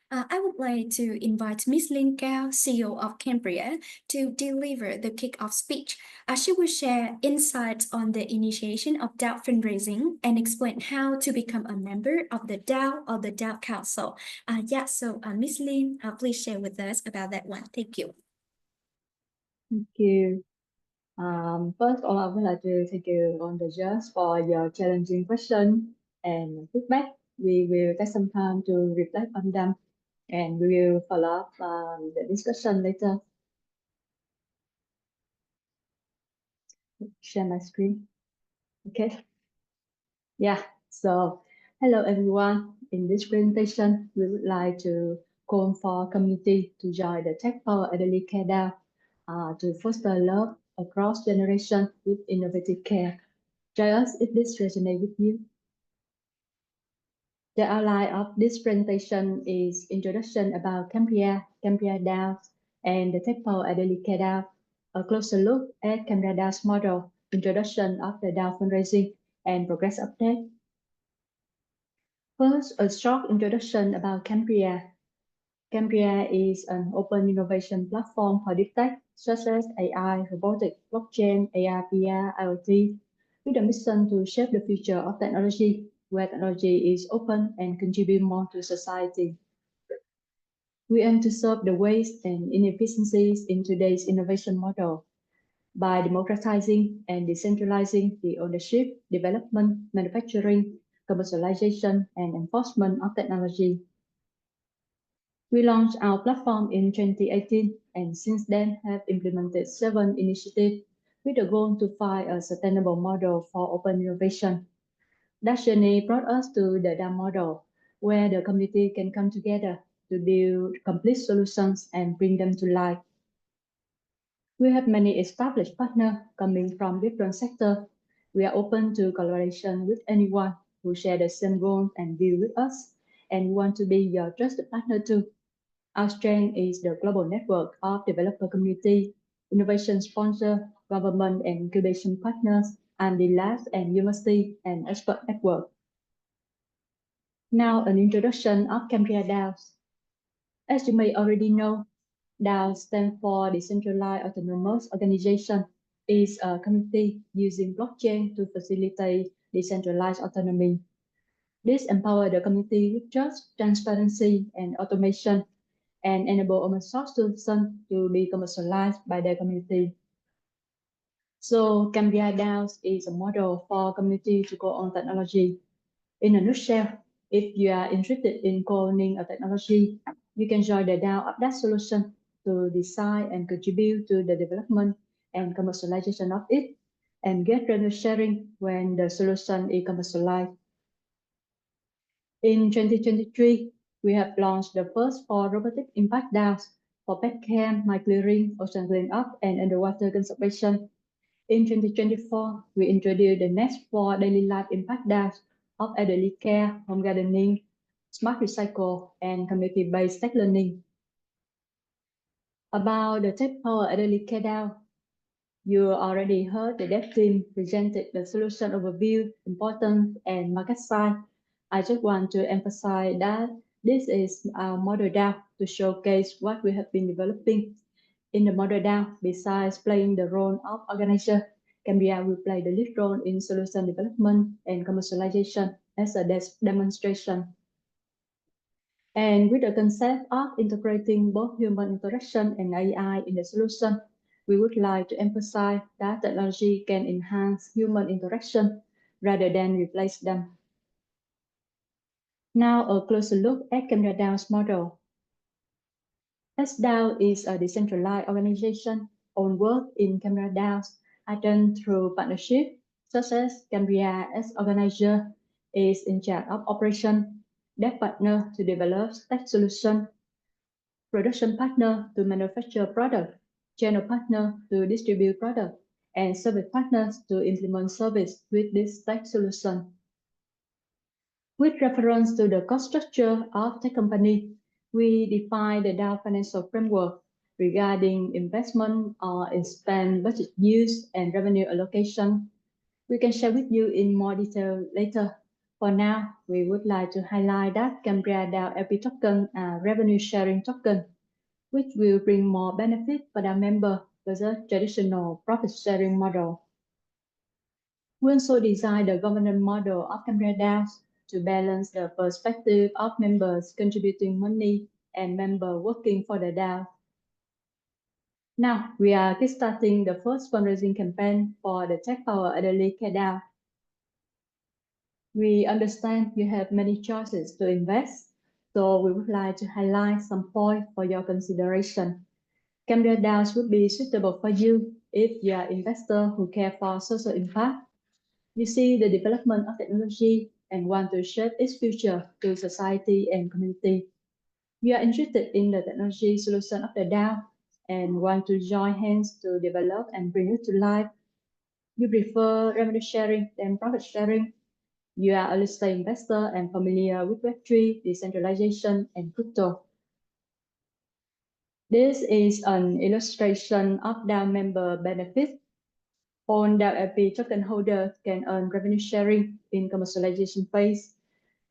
I would like to invite Miss Lin Cao, CEO of Cambria, to deliver the kickoff speech. She will share insights on the initiation of DAO fundraising and explain how to become a member of the DAO or the DAO Council. Miss Lin, please share with us about that one. Thank you. Thank you. First, all, I would like to thank you on the judge for your challenging question and feedback. We will take some time to reflect on them, and we will follow up the discussion later. Share my screen. Okay. Yeah. So, hello everyone. In this presentation, we would like to call for community to join the Tech Power Elderly Care DAO to foster love across generation with innovative care. Join us if this resonates with you. The outline of this presentation is introduction about Kambria DAO, and the Tech Power Elderly Care DAO, a closer look at Kambria DAO's model, introduction of the DAO fundraising, and progress update. First, a short introduction about Kambria. Kambria is an open innovation platform for deep tech such as AI, robotics, blockchain, AR, VR, IoT, with a mission to shape the future of technology, where technology is open and contribute more to society. We aim to solve the waste and inefficiencies in today's innovation model by democratizing and decentralizing the ownership, development, manufacturing, commercialization, and enforcement of technology. We launched our platform in 2018 and since then have implemented 7 initiatives with the goal to find a sustainable model for open innovation. That journey brought us to the DAM model, where the community can come together to build complete solutions and bring them to life. We have many established partners coming from different sectors. We are open to collaboration with anyone who share the same goals and view with us, and want to be your trusted partner too. Our strength is the global network of developer community, innovation sponsor, government and incubation partners, and the labs and university and expert network. Now an introduction of Kambria DAOs. As you may already know, DAO stands for Decentralized Autonomous Organization, is a community using blockchain to facilitate decentralized autonomy. This empowers the community with trust, transparency, and automation, and enable open source solutions to be commercialized by the community. So Kambria DAOs is a model for community to go on technology. In a nutshell, if you are interested in co-owning a technology, you can join the DAO of that solution to design and contribute to the development and commercialization of it, and get revenue sharing when the solution is commercialized. In 2023, we have launched the first 4 robotic impact DAOs for petchem, mine clearing, ocean cleanup, and underwater conservation. In 2024, we introduced the next 4 daily life impact DAOs of elderly care, home gardening, smart recycle, and community-based tech learning. About the Tech Power Elderly Care DAO, you already heard the dev team presented the solution overview, importance, and market size. I just want to emphasize that this is our model DAO to showcase what we have been developing. In the model DAO, besides playing the role of organizer, Kambria will play the lead role in solution development and commercialization as a demonstration. And with the concept of integrating both human interaction and AI in the solution, we would like to emphasize that technology can enhance human interaction rather than replace them. Now a closer look at Kambria DAO's model. SDAO is a decentralized organization. Own work in Kambria DAOs are done through partnership, such as Kambria as organizer is in charge of operation, dev partner to develop tech solution, production partner to manufacture product, channel partner to distribute product, and service partners to implement service with this tech solution. With reference to the cost structure of tech company, we define the DAO financial framework regarding investment or spend budget use and revenue allocation. We can share with you in more detail later. For now, we would like to highlight that Kambria DAO LP token are revenue sharing token, which will bring more benefit for the member versus traditional profit sharing model. We also designed the governance model of Kambria DAOs to balance the perspective of members contributing money and members working for the DAO. Now, we are kickstarting the first fundraising campaign for the Tech Power Elderly Care DAO. We understand you have many choices to invest, so we would like to highlight some points for your consideration. Kambria DAOs would be suitable for you if you are an investor who care for social impact. You see the development of technology and want to shape its future to society and community. You are interested in the technology solution of the DAO and want to join hands to develop and bring it to life. You prefer revenue sharing than profit sharing. You are a listed investor and familiar with Web3, decentralization, and crypto. This is an illustration of DAO member benefit. On DAO LP token holders can earn revenue sharing in commercialization phase.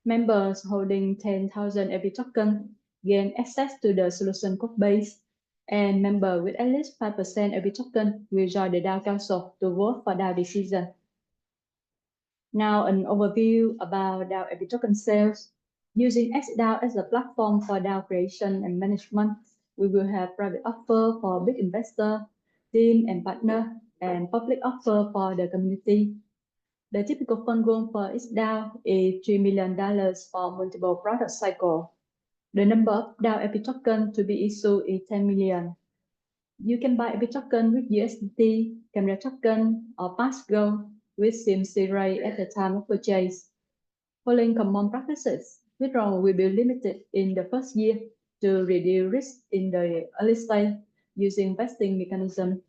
Members holding 10,000 LP token gain access to the solution code base, and members with at least 5% LP token will join the DAO council to vote for DAO decision. Now an overview about DAO LP token sales. Using XDAO as a platform for DAO creation and management, we will have private offer for big investor, team and partner, and public offer for the community. The typical fund goal for each DAO is $3 million for multiple product cycle. The number of DAO LP token to be issued is 10 million. You can buy LP token with USDT, Kambria token, or Passgo with SIM series at the time of purchase. Following common practices, withdrawal will be limited in the first year to reduce risk in the early stage using vesting mechanism.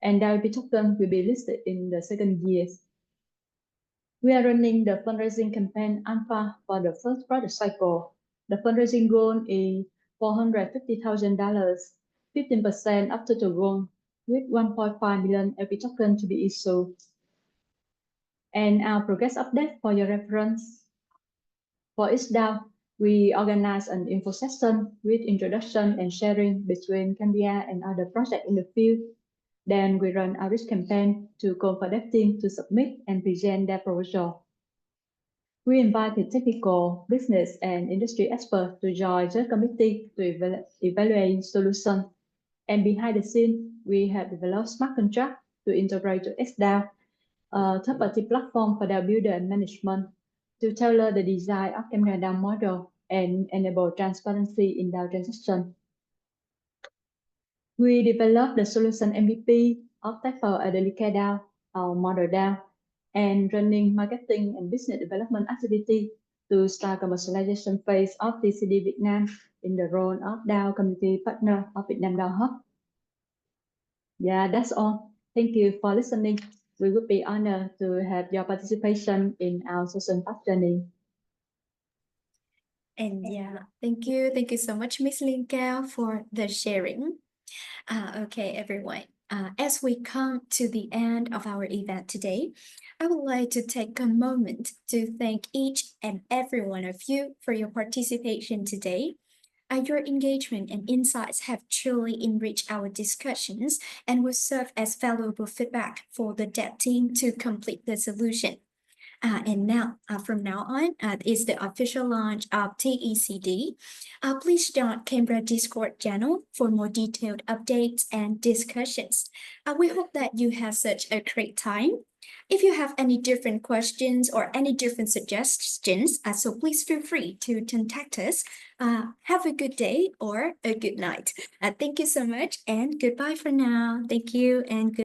and WP token will be listed in the second year. We are running the fundraising campaign Alpha for the first product cycle. The fundraising goal is $450,000, 15% up to the goal, with 1.5 million LP token to be issued. And our progress update for your reference. For each DAO, we organize an info session with introduction and sharing between Kambria and other projects in the field. Then we run outreach campaign to Kambria Dev Team to submit and present their proposal. We invited technical, business, and industry experts to join the committee to evaluate solutions. And behind the scenes, we have developed smart contracts to integrate to XDAO, a third-party platform for DAO builder and management, to tailor the design of Kambria DAO model and enable transparency in DAO transaction. We developed the solution MVP of TechPower Adelika DAO, our model DAO, and running marketing and business development activity to start commercialization phase of TECD Vietnam in the role of DAO community partner of Vietnam DAO Hub. Yeah, that's all. Thank you for listening. We would be honored to have your participation in our session path journey. And thank you so much, Miss Lin Cao, for the sharing. Okay, everyone. As we come to the end of our event today, I would like to take a moment to thank each and every one of you for your participation today. Your engagement and insights have truly enriched our discussions and will serve as valuable feedback for the dev team to complete the solution. And now, from now on, is the official launch of TECD. Please join Kambria Discord channel for more detailed updates and discussions. We hope that you have such a great time. If you have any different questions or any different suggestions, so please feel free to contact us. Have a good day or a good night. Thank you so much and goodbye for now. Thank you and good